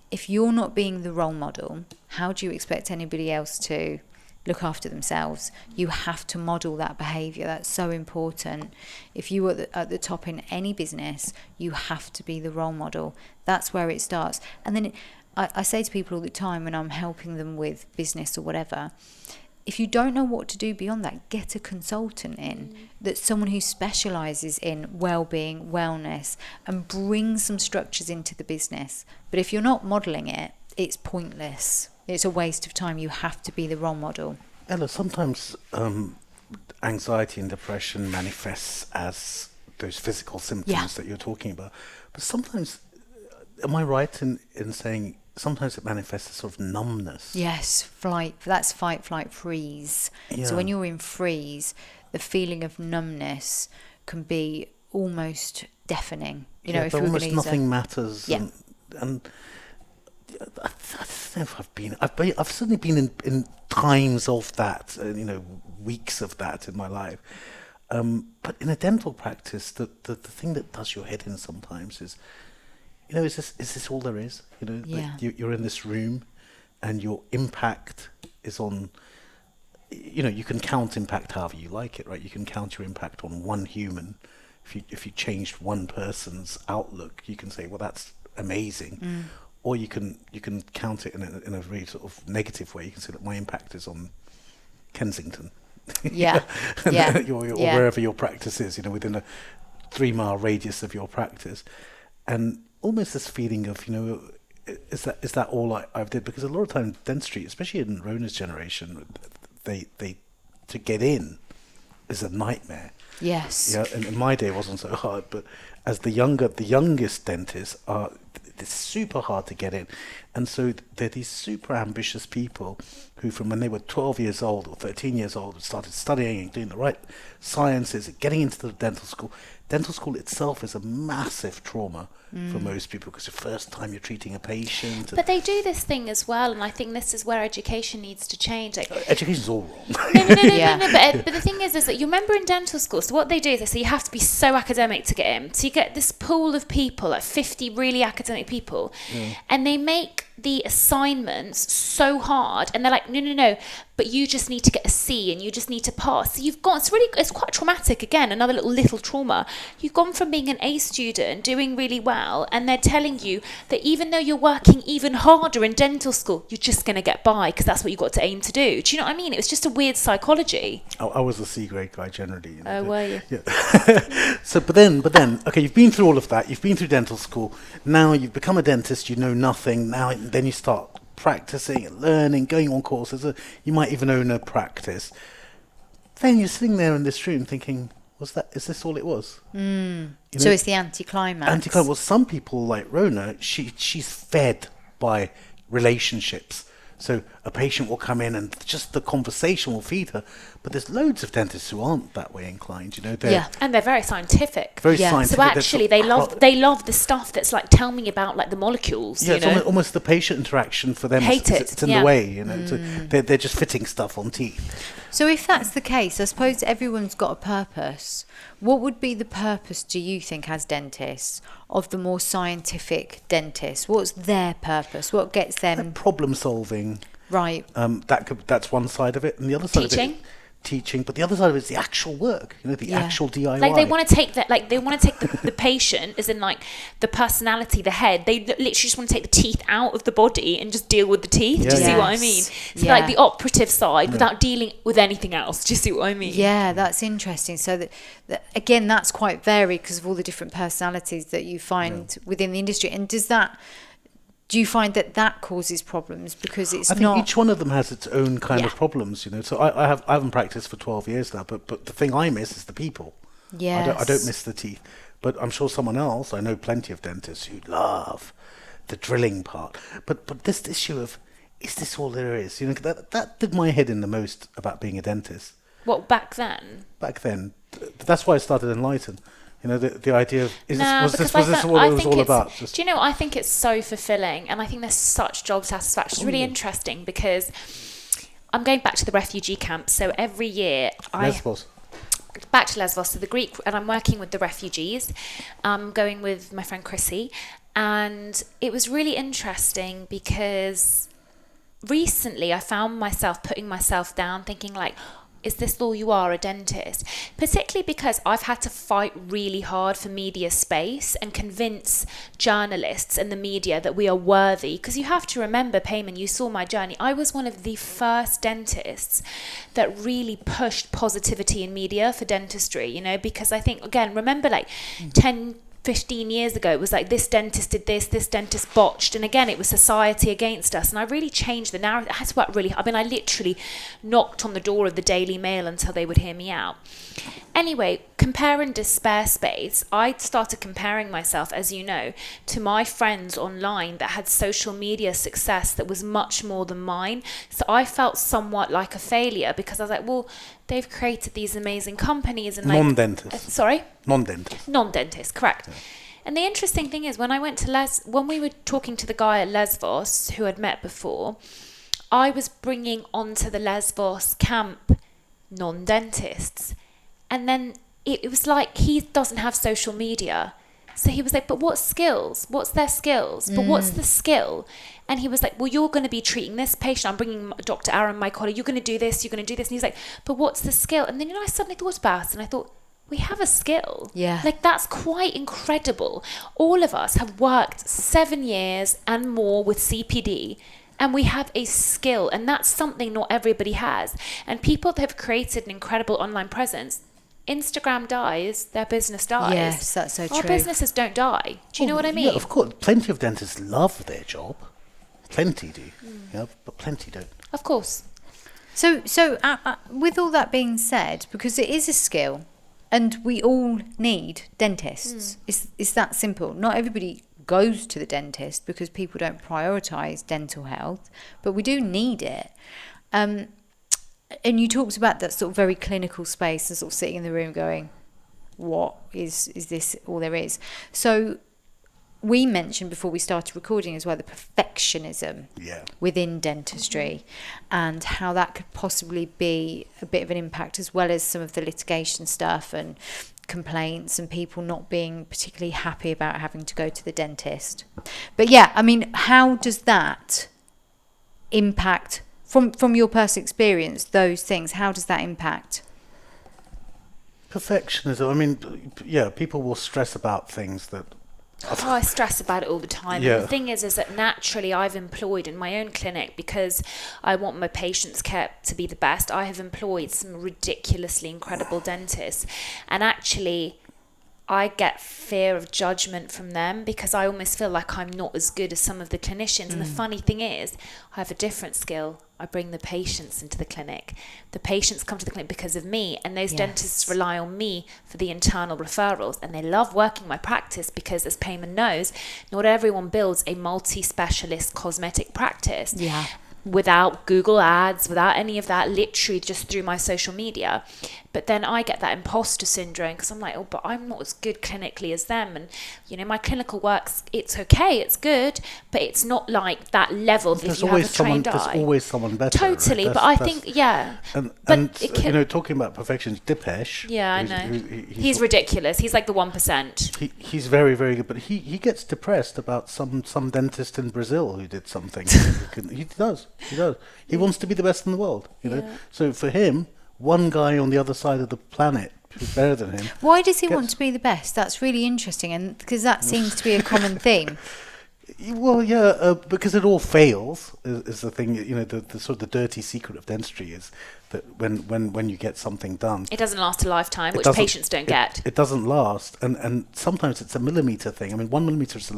if you're not being the role model, how do you expect anybody else to look after themselves? You have to model that behaviour. That's so important. If you are at the top in any business, you have to be the role model. That's where it starts. And then I say to people all the time when I'm helping them with business or whatever, if you don't know what to do beyond that, get a consultant in, that's someone who specialises in well-being, wellness, and bring some structures into the business. But if you're not modelling it, it's pointless. It's a waste of time. You have to be the role model. Ella, sometimes anxiety and depression manifests as those physical symptoms that you're talking about. But sometimes, am I right in saying sometimes it manifests as sort of numbness? Yes, flight. That's fight, flight, freeze. Yeah. So when you're in freeze, the feeling of numbness can be almost deafening. If you're almost nothing matters. Yeah. And I don't know if I've certainly been in times of that, weeks of that in my life. But in a dental practice, the thing that does your head in sometimes is, is this all there is? You're in this room, and your impact is on. You can count impact however you like it, right? You can count your impact on one human. If you changed one person's outlook, you can say, well, that's amazing. Or you can count it in a very sort of negative way. You can say that my impact is on Kensington. Yeah. Or wherever your practice is, within a 3-mile radius of your practice. And almost this feeling of, is that all I've did? Because a lot of times dentistry, especially in Rhona's generation, they to get in is a nightmare. Yes. Yeah, and in my day it wasn't so hard, but as the youngest dentists are, it's super hard to get in. And so they're these super ambitious people who, from when they were 12 years old or 13 years old, started studying and doing the right sciences, getting into the dental school. Dental school itself is a massive trauma for most people, because the first time you're treating a patient. But they do this thing as well, and I think this is where education needs to change. Education's all wrong. No. But the thing is that you remember in dental school, so what they do is they say you have to be so academic to get in. So you get this pool of people, like 50 really academic people, and they make the assignments so hard, and they're like, no, but you just need to get a C and you just need to pass. So you've gone, it's quite traumatic. Again, another little trauma. You've gone from being an A student, doing really well, and they're telling you that even though you're working even harder in dental school, you're just going to get by because that's what you've got to aim to do. Do you know what I mean? It was just a weird psychology. I was a C grade guy generally. Oh, were you? Yeah. But then, okay, you've been through all of that. You've been through dental school. Now you've become a dentist. You know nothing. Then you start practicing and learning, going on courses. You might even own a practice. Then you're sitting there in this room thinking, Is this all it was? So it's the anticlimax. Well, some people like Rhona, she's fed by relationships. So a patient will come in and just the conversation will feed her. But there's loads of dentists who aren't that way inclined, And they're very scientific. Very scientific. So actually, they love the stuff that's like, tell me about like the molecules. Yeah, it's almost the patient interaction for them. It's in the way, So they're just fitting stuff on teeth. So if that's the case, I suppose everyone's got a purpose. What would be the purpose, do you think, as dentists, of the more scientific dentists? What's their purpose? What gets them... Problem solving. Right. That's one side of it. And the other side of it... Teaching, but the other side of it is the actual work, the actual DIY. Like they want to take that, like they want to take the patient, as in like the personality, the head. They literally just want to take the teeth out of the body and just deal with the teeth. Do you see what I mean? So like the operative side without dealing with anything else. Do you see what I mean? Yeah, that's interesting. So that again, that's quite varied because of all the different personalities that you find within the industry. And do you find that causes problems because I think each one of them has its own kind of problems, So I haven't practiced for 12 years now, but the thing I miss is the people. Yes. I don't miss the teeth, but I'm sure someone else. I know plenty of dentists who love the drilling part, but this issue of, is this all there is? That did my head in the most about being a dentist. What, back then? Back then, that's why I started Enlighten. The idea of, was this what it was all about? Do you know, I think it's so fulfilling, and I think there's such job satisfaction. It's really interesting because I'm going back to the refugee camp. So every year back to Lesbos, so the Greek, and I'm working with the refugees. I'm going with my friend Chrissy, and it was really interesting because recently I found myself putting myself down, thinking like, is this all you are, a dentist? Particularly because I've had to fight really hard for media space and convince journalists and the media that we are worthy. Because you have to remember, Payman, you saw my journey. I was one of the first dentists that really pushed positivity in media for dentistry, because I think, again, remember like 10-15 years ago, it was like this dentist did this dentist botched, and again it was society against us, and I really changed the narrative. I had to work really hard. I literally knocked on the door of the Daily Mail until they would hear me out. Anyway, compare and despair space, I started comparing myself, as you know, to my friends online that had social media success that was much more than mine. So I felt somewhat like a failure because I was like, well, they've created these amazing companies and non-dentists. Sorry? Non-dentists, correct. Yeah. And the interesting thing is, when I went to when we were talking to the guy at Lesbos who I'd met before, I was bringing onto the Lesbos camp non-dentists. And then it was like, he doesn't have social media. So he was like, but what skills? What's their skills? But what's the skill? And he was like, well, you're going to be treating this patient. I'm bringing Dr. Aaron, my colleague. You're going to do this. You're going to do this. And he's like, but what's the skill? And then, I suddenly thought about it and I thought, we have a skill. Yeah. Like, that's quite incredible. All of us have worked 7 years and more with CPD. And we have a skill. And that's something not everybody has. And people that have created an incredible online presence, Instagram dies, their business dies. Yes, that's so true. Our businesses don't die. Do you know what I mean? Yeah, of course. Plenty of dentists love their job. Plenty do. But plenty don't. Of course. So with all that being said, because it is a skill, and we all need dentists. It's that simple. Not everybody goes to the dentist because people don't prioritise dental health, but we do need it. And you talked about that sort of very clinical space and sort of sitting in the room going, what is this all there is? So we mentioned before we started recording as well the perfectionism within dentistry and how that could possibly be a bit of an impact, as well as some of the litigation stuff and complaints and people not being particularly happy about having to go to the dentist. But how does that impact, from your personal experience, those things, how does that impact? Perfectionism. People will stress about things that... I stress about it all the time. Yeah. And the thing is that naturally I've employed in my own clinic, because I want my patients' care to be the best, I have employed some ridiculously incredible dentists. And actually, I get fear of judgment from them because I almost feel like I'm not as good as some of the clinicians. And the funny thing is, I have a different skill. I bring the patients into the clinic. The patients come to the clinic because of me, and those Yes. dentists rely on me for the internal referrals, and they love working my practice because, as Payman knows, not everyone builds a multi-specialist cosmetic practice. Yeah. Without Google ads, without any of that, literally just through my social media. But then I get that imposter syndrome because I'm like, oh, but I'm not as good clinically as them. And, you know, my clinical work's, it's okay, it's good, but it's not like that level that if you have a trained eye. There's always someone better. Totally, right? but I think, yeah. And, But and it can- you know, talking about perfection, Dipesh. Yeah, I know. He's ridiculous. He's like the 1%. He's very, very good, but he gets depressed about some dentist in Brazil who did something. He does. He wants to be the best in the world, you know. So for him, one guy on the other side of the planet who's better than him. Why does he want to be the best? That's really interesting, and because that seems to be a common theme. Well, yeah, because it all fails is the thing. You know, the sort of the dirty secret of dentistry is that when you get something done, It doesn't last a lifetime, which doesn't- patients don't get. It doesn't last, and sometimes it's a millimeter thing. I mean, 1 millimeter is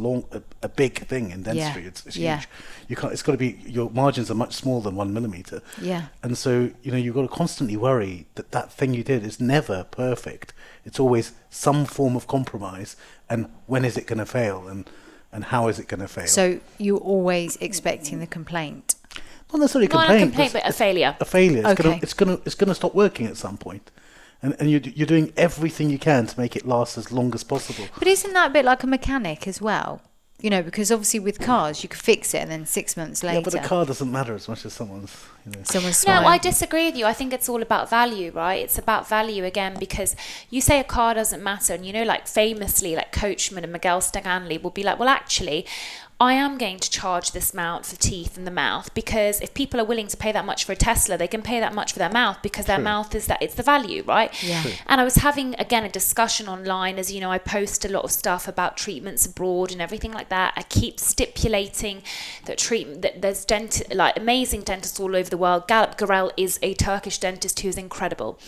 a big thing in dentistry. Yeah. It's Yeah. huge. You can't. It's got to be, your margins are much smaller than 1 millimeter. Yeah. And so, you know, you've got to constantly worry that thing you did is never perfect. It's always some form of compromise. And when is it going to fail? And how is it going to fail? So you're always expecting the complaint. Not necessarily Not a complaint, complaint, but a failure. A failure. Okay. It's gonna stop working at some point. And you're doing everything you can to make it last as long as possible. But isn't that a bit like a mechanic as well? You know, because obviously with cars you could fix it and then 6 months later. Yeah, but a car doesn't matter as much as someone's. You know. Someone's No, smile. I disagree with you. I think it's all about value, right? It's about value again, because you say a car doesn't matter, and you know, like famously, like Coachman and Miguel Stanley will be like, well, actually, I am going to charge this amount for teeth and the mouth, because if people are willing to pay that much for a Tesla, they can pay that much for their mouth, because their mouth is that, it's the value, right? Yeah. True. And I was having, again, a discussion online, as you know, I post a lot of stuff about treatments abroad and everything like that. I keep stipulating that there's like amazing dentists all over the world. Galip Gürel is a Turkish dentist who is incredible.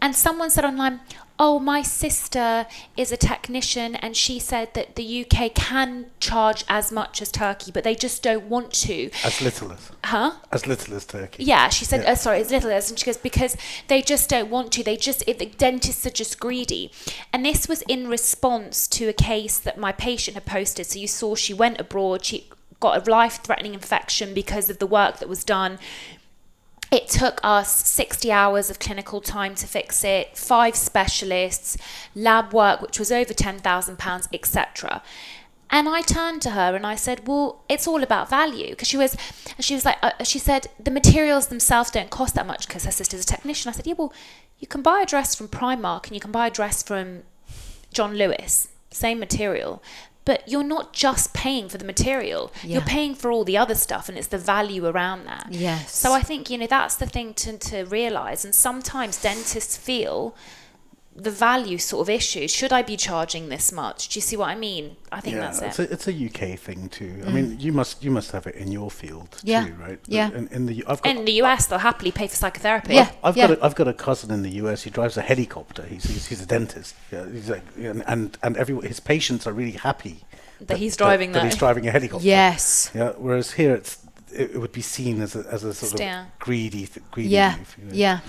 And someone said online, oh, my sister is a technician and she said that the UK can charge as much as Turkey, but they just don't want to. As little as. Huh? As little as Turkey. Yeah, she said, Yeah. sorry, as little as, and she goes, because they just don't want to. The dentists are just greedy. And this was in response to a case that my patient had posted. So you saw she went abroad, she got a life-threatening infection because of the work that was done. It took us 60 hours of clinical time to fix it, 5 specialists, lab work, which was over £10,000, etc. And I turned to her and I said, well, it's all about value. Because she was like, she said, the materials themselves don't cost that much because her sister's a technician. I said, yeah, well, you can buy a dress from Primark and you can buy a dress from John Lewis, same material. But you're not just paying for the material. Yeah. You're paying for all the other stuff, and it's the value around that. Yes. So I think, you know, that's the thing to realise. And sometimes dentists feel the value sort of issue. Should I be charging this much? Do you see what I mean? I think that's it. It's a UK thing too. I mean, you must have it in your field Yeah. too, right? Yeah. In the In the US, they'll happily pay for psychotherapy. Yeah. I've got a cousin in the US. He drives a helicopter. He's a dentist. Yeah, he's like, and his patients are really happy That he's driving that he's driving a helicopter. Yes. Yeah. Whereas here it would be seen as a sort of greedy Yeah. move. You know? Yeah.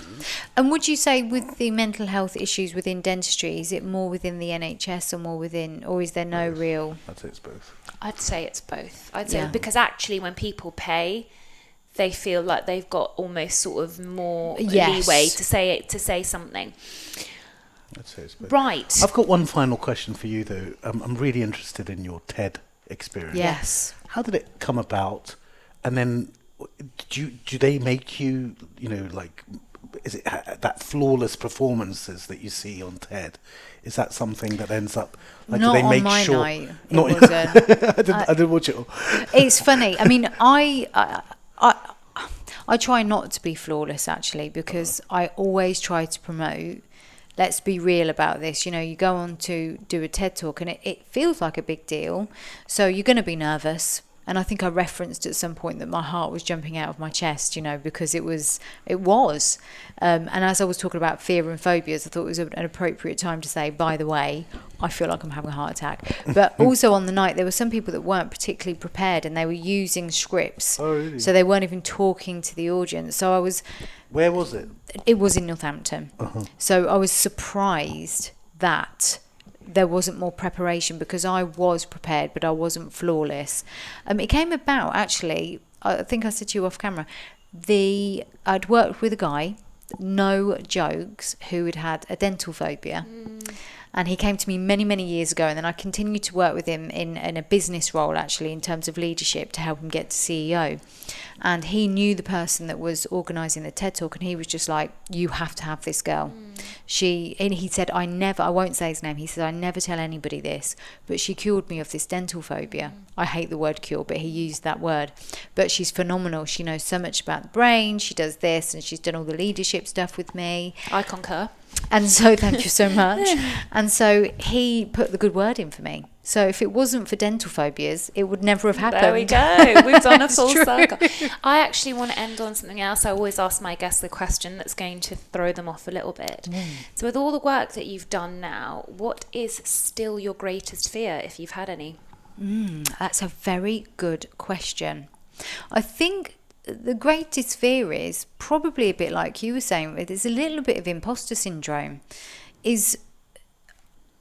And would you say with the mental health issues within dentistry, is it more within the NHS or more within, or is there no real? I'd say it's both. I'd say it's both. I'd say Yeah. because actually when people pay, they feel like they've got almost sort of more leeway to say something. I'd say it's both. Right. I've got one final question for you though. I'm really interested in your TED experience. Yes. How did it come about? And then, do they make you, you know, like, is it that flawless performances that you see on TED? Is that something that ends up like? Not do they on make my sure? night. It Not, wasn't. I didn't watch it all. It's funny. I mean, I try not to be flawless actually, because I always try to promote. Let's be real about this. You know, you go on to do a TED talk and it feels like a big deal. So you're going to be nervous. And I think I referenced at some point that my heart was jumping out of my chest, because it was. And as I was talking about fear and phobias, I thought it was an appropriate time to say, by the way, I feel like I'm having a heart attack. But also on the night, there were some people that weren't particularly prepared, and they were using scripts. Oh, really? So they weren't even talking to the audience. So I was... Where was it? It was in Northampton. Uh-huh. So I was surprised that there wasn't more preparation, because I was prepared, but I wasn't flawless. It came about, actually, I think I said to you off camera, I'd worked with a guy, no jokes, who had a dental phobia. And he came to me many, many years ago, and then I continued to work with him in a business role, actually, in terms of leadership, to help him get to CEO. And he knew the person that was organising the TED Talk, and he was just like, you have to have this girl. And he said, I won't say his name, he said, I never tell anybody this, but she cured me of this dental phobia. I hate the word cure, but he used that word. But she's phenomenal. She knows so much about the brain. She does this, and she's done all the leadership stuff with me. I concur. And so, thank you so much. And so he put the good word in for me. So if it wasn't for dental phobias, it would never have happened. There we go. We've done a full true. circle. I actually want to end on something else. I always ask my guests the question that's going to throw them off a little bit. So with all the work that you've done now, what is still your greatest fear, if you've had any? That's a very good question. I think the greatest fear is probably a bit like you were saying, there's a little bit of imposter syndrome.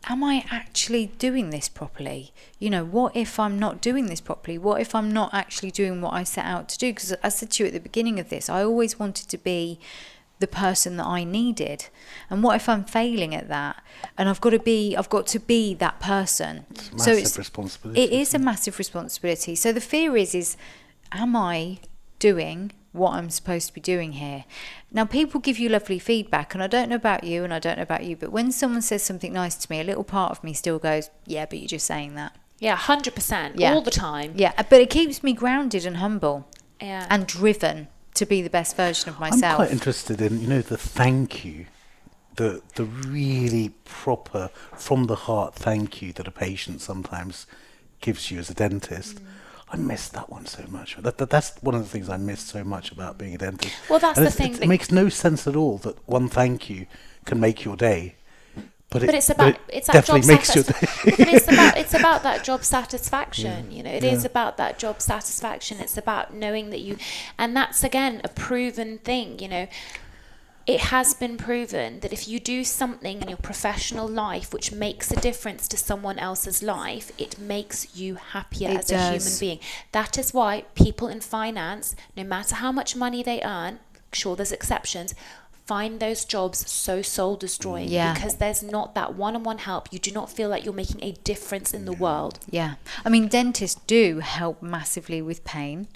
Am I actually doing this properly? What if I'm not doing this properly? What if I'm not actually doing what I set out to do? Because I said to you at the beginning of this, I always wanted to be the person that I needed. And what if I'm failing at that? And I've got to be that person. It's a massive responsibility. It is a massive responsibility. So the fear is, am I doing what I'm supposed to be doing here? Now, people give you lovely feedback, and I don't know about you, but when someone says something nice to me, a little part of me still goes, yeah, but you're just saying that. Yeah, 100%, all the time. Yeah, but it keeps me grounded and humble. Yeah. And driven to be the best version of myself. I'm quite interested in, the thank you, the really proper, from the heart thank you that a patient sometimes gives you as a dentist. I miss that one so much. That's one of the things I miss so much about being a dentist. Well, that's and the thing. It makes no sense at all that one thank you can make your day. But it's that definitely job makes your day. But it's about that job satisfaction. It is about that job satisfaction. It's about knowing that and that's again a proven thing. It has been proven that if you do something in your professional life which makes a difference to someone else's life, it makes you happier as a human being. That is why people in finance, no matter how much money they earn, sure there's exceptions, find those jobs so soul destroying because there's not that one-on-one help. You do not feel like you're making a difference in the world. Yeah. I mean, dentists do help massively with pain.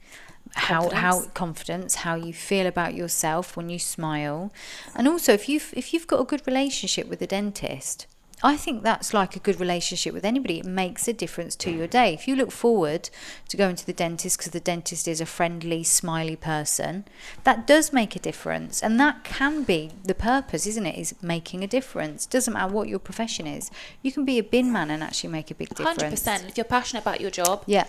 How confidence, how you feel about yourself when you smile. And also if you've got a good relationship with a dentist, I think that's like a good relationship with anybody. It makes a difference to your day. If you look forward to going to the dentist because the dentist is a friendly, smiley person, that does make a difference. And that can be the purpose, isn't it? Is making a difference. Doesn't matter what your profession is. You can be a bin man and actually make a big difference. 100%. If you're passionate about your job. Yeah.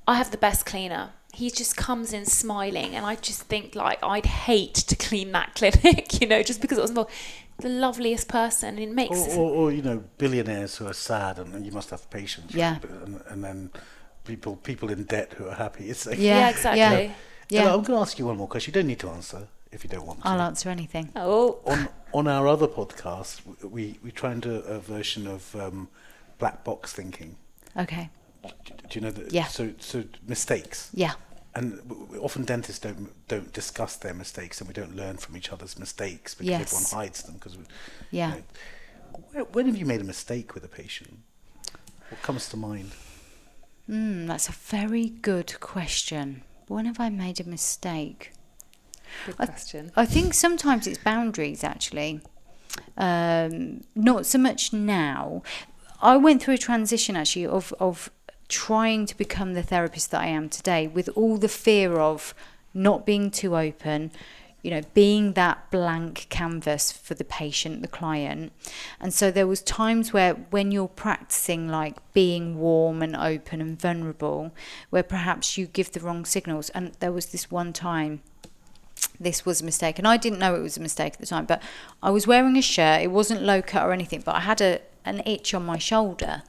I have the best cleaner. He just comes in smiling, and I just think I'd hate to clean that clinic, just because it was the loveliest person, and it makes or billionaires who are sad, and you must have patience. Yeah. And then people in debt who are happy. It's like, yeah, exactly. Yeah. I'm going to ask you one more question. You don't need to answer if you don't want to. I'll answer anything. Oh. On our other podcast, we try and do a version of black box thinking. Okay. Do you know that? Yeah. So mistakes. Yeah. And often dentists don't discuss their mistakes, and we don't learn from each other's mistakes because everyone hides them. When have you made a mistake with a patient? What comes to mind? That's a very good question. When have I made a mistake? Good question. I think sometimes it's boundaries, actually. Not so much now. I went through a transition, actually, of trying to become the therapist that I am today, with all the fear of not being too open, being that blank canvas for the patient, the client. And so there was times where when you're practicing like being warm and open and vulnerable, where perhaps you give the wrong signals. And there was this one time, this was a mistake, and I didn't know it was a mistake at the time, but I was wearing a shirt. It wasn't low cut or anything, but I had an itch on my shoulder.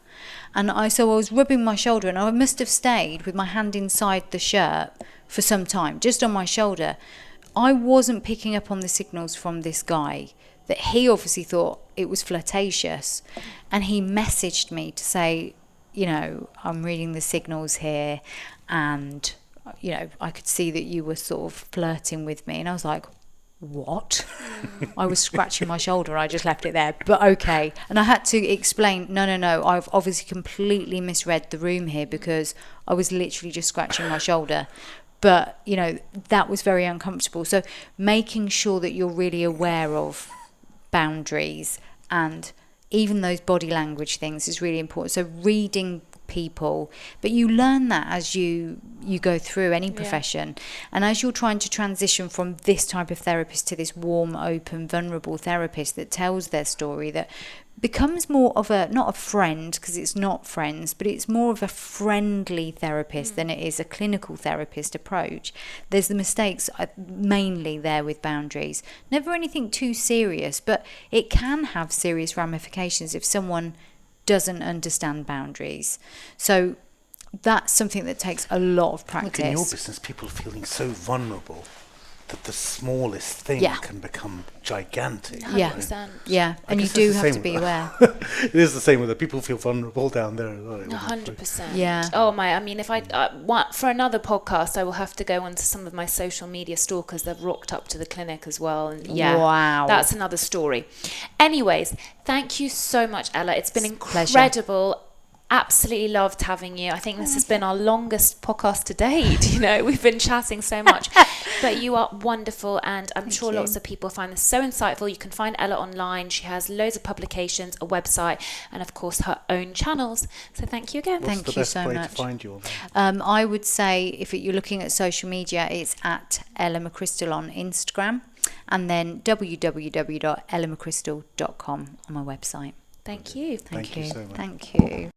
And so I was rubbing my shoulder, and I must have stayed with my hand inside the shirt for some time, just on my shoulder. I wasn't picking up on the signals from this guy, that he obviously thought it was flirtatious. And he messaged me to say, I'm reading the signals here, and, I could see that you were sort of flirting with me. And I was like, what? I was scratching my shoulder. I just left it there. But okay. And I had to explain, no, I've obviously completely misread the room here, because I was literally just scratching my shoulder. But, that was very uncomfortable. So making sure that you're really aware of boundaries, and even those body language things is really important. So reading people, but you learn that as you go through any profession. And as you're trying to transition from this type of therapist to this warm, open, vulnerable therapist that tells their story, that becomes more of not a friend, because it's not friends, but it's more of a friendly therapist than it is a clinical therapist approach. There's the mistakes mainly there with boundaries. Never anything too serious, but it can have serious ramifications if someone doesn't understand boundaries. So that's something that takes a lot of practice. Look, in your business, people are feeling so vulnerable that the smallest thing can become gigantic. 100%. Yeah, and you do have to be aware. It is the same with it. People feel vulnerable down there as well. 100%. Yeah. Oh my! I mean, if I for another podcast, I will have to go onto some of my social media stalkers. They've rocked up to the clinic as well, and wow, that's another story. Anyways, thank you so much, Ella. It's been incredible. Pleasure. Absolutely loved having you. I think this has been our longest podcast to date. We've been chatting so much, but you are wonderful, and I'm sure lots of people find this so insightful. You can find Ella online. She has loads of publications, a website, and of course her own channels. So thank you again. What's the best way to find you online? I would say if you're looking at social media, it's at Ella McCrystal on Instagram, and then www.ellamccrystal.com on my website. Thank you. Thank you so much. Thank you.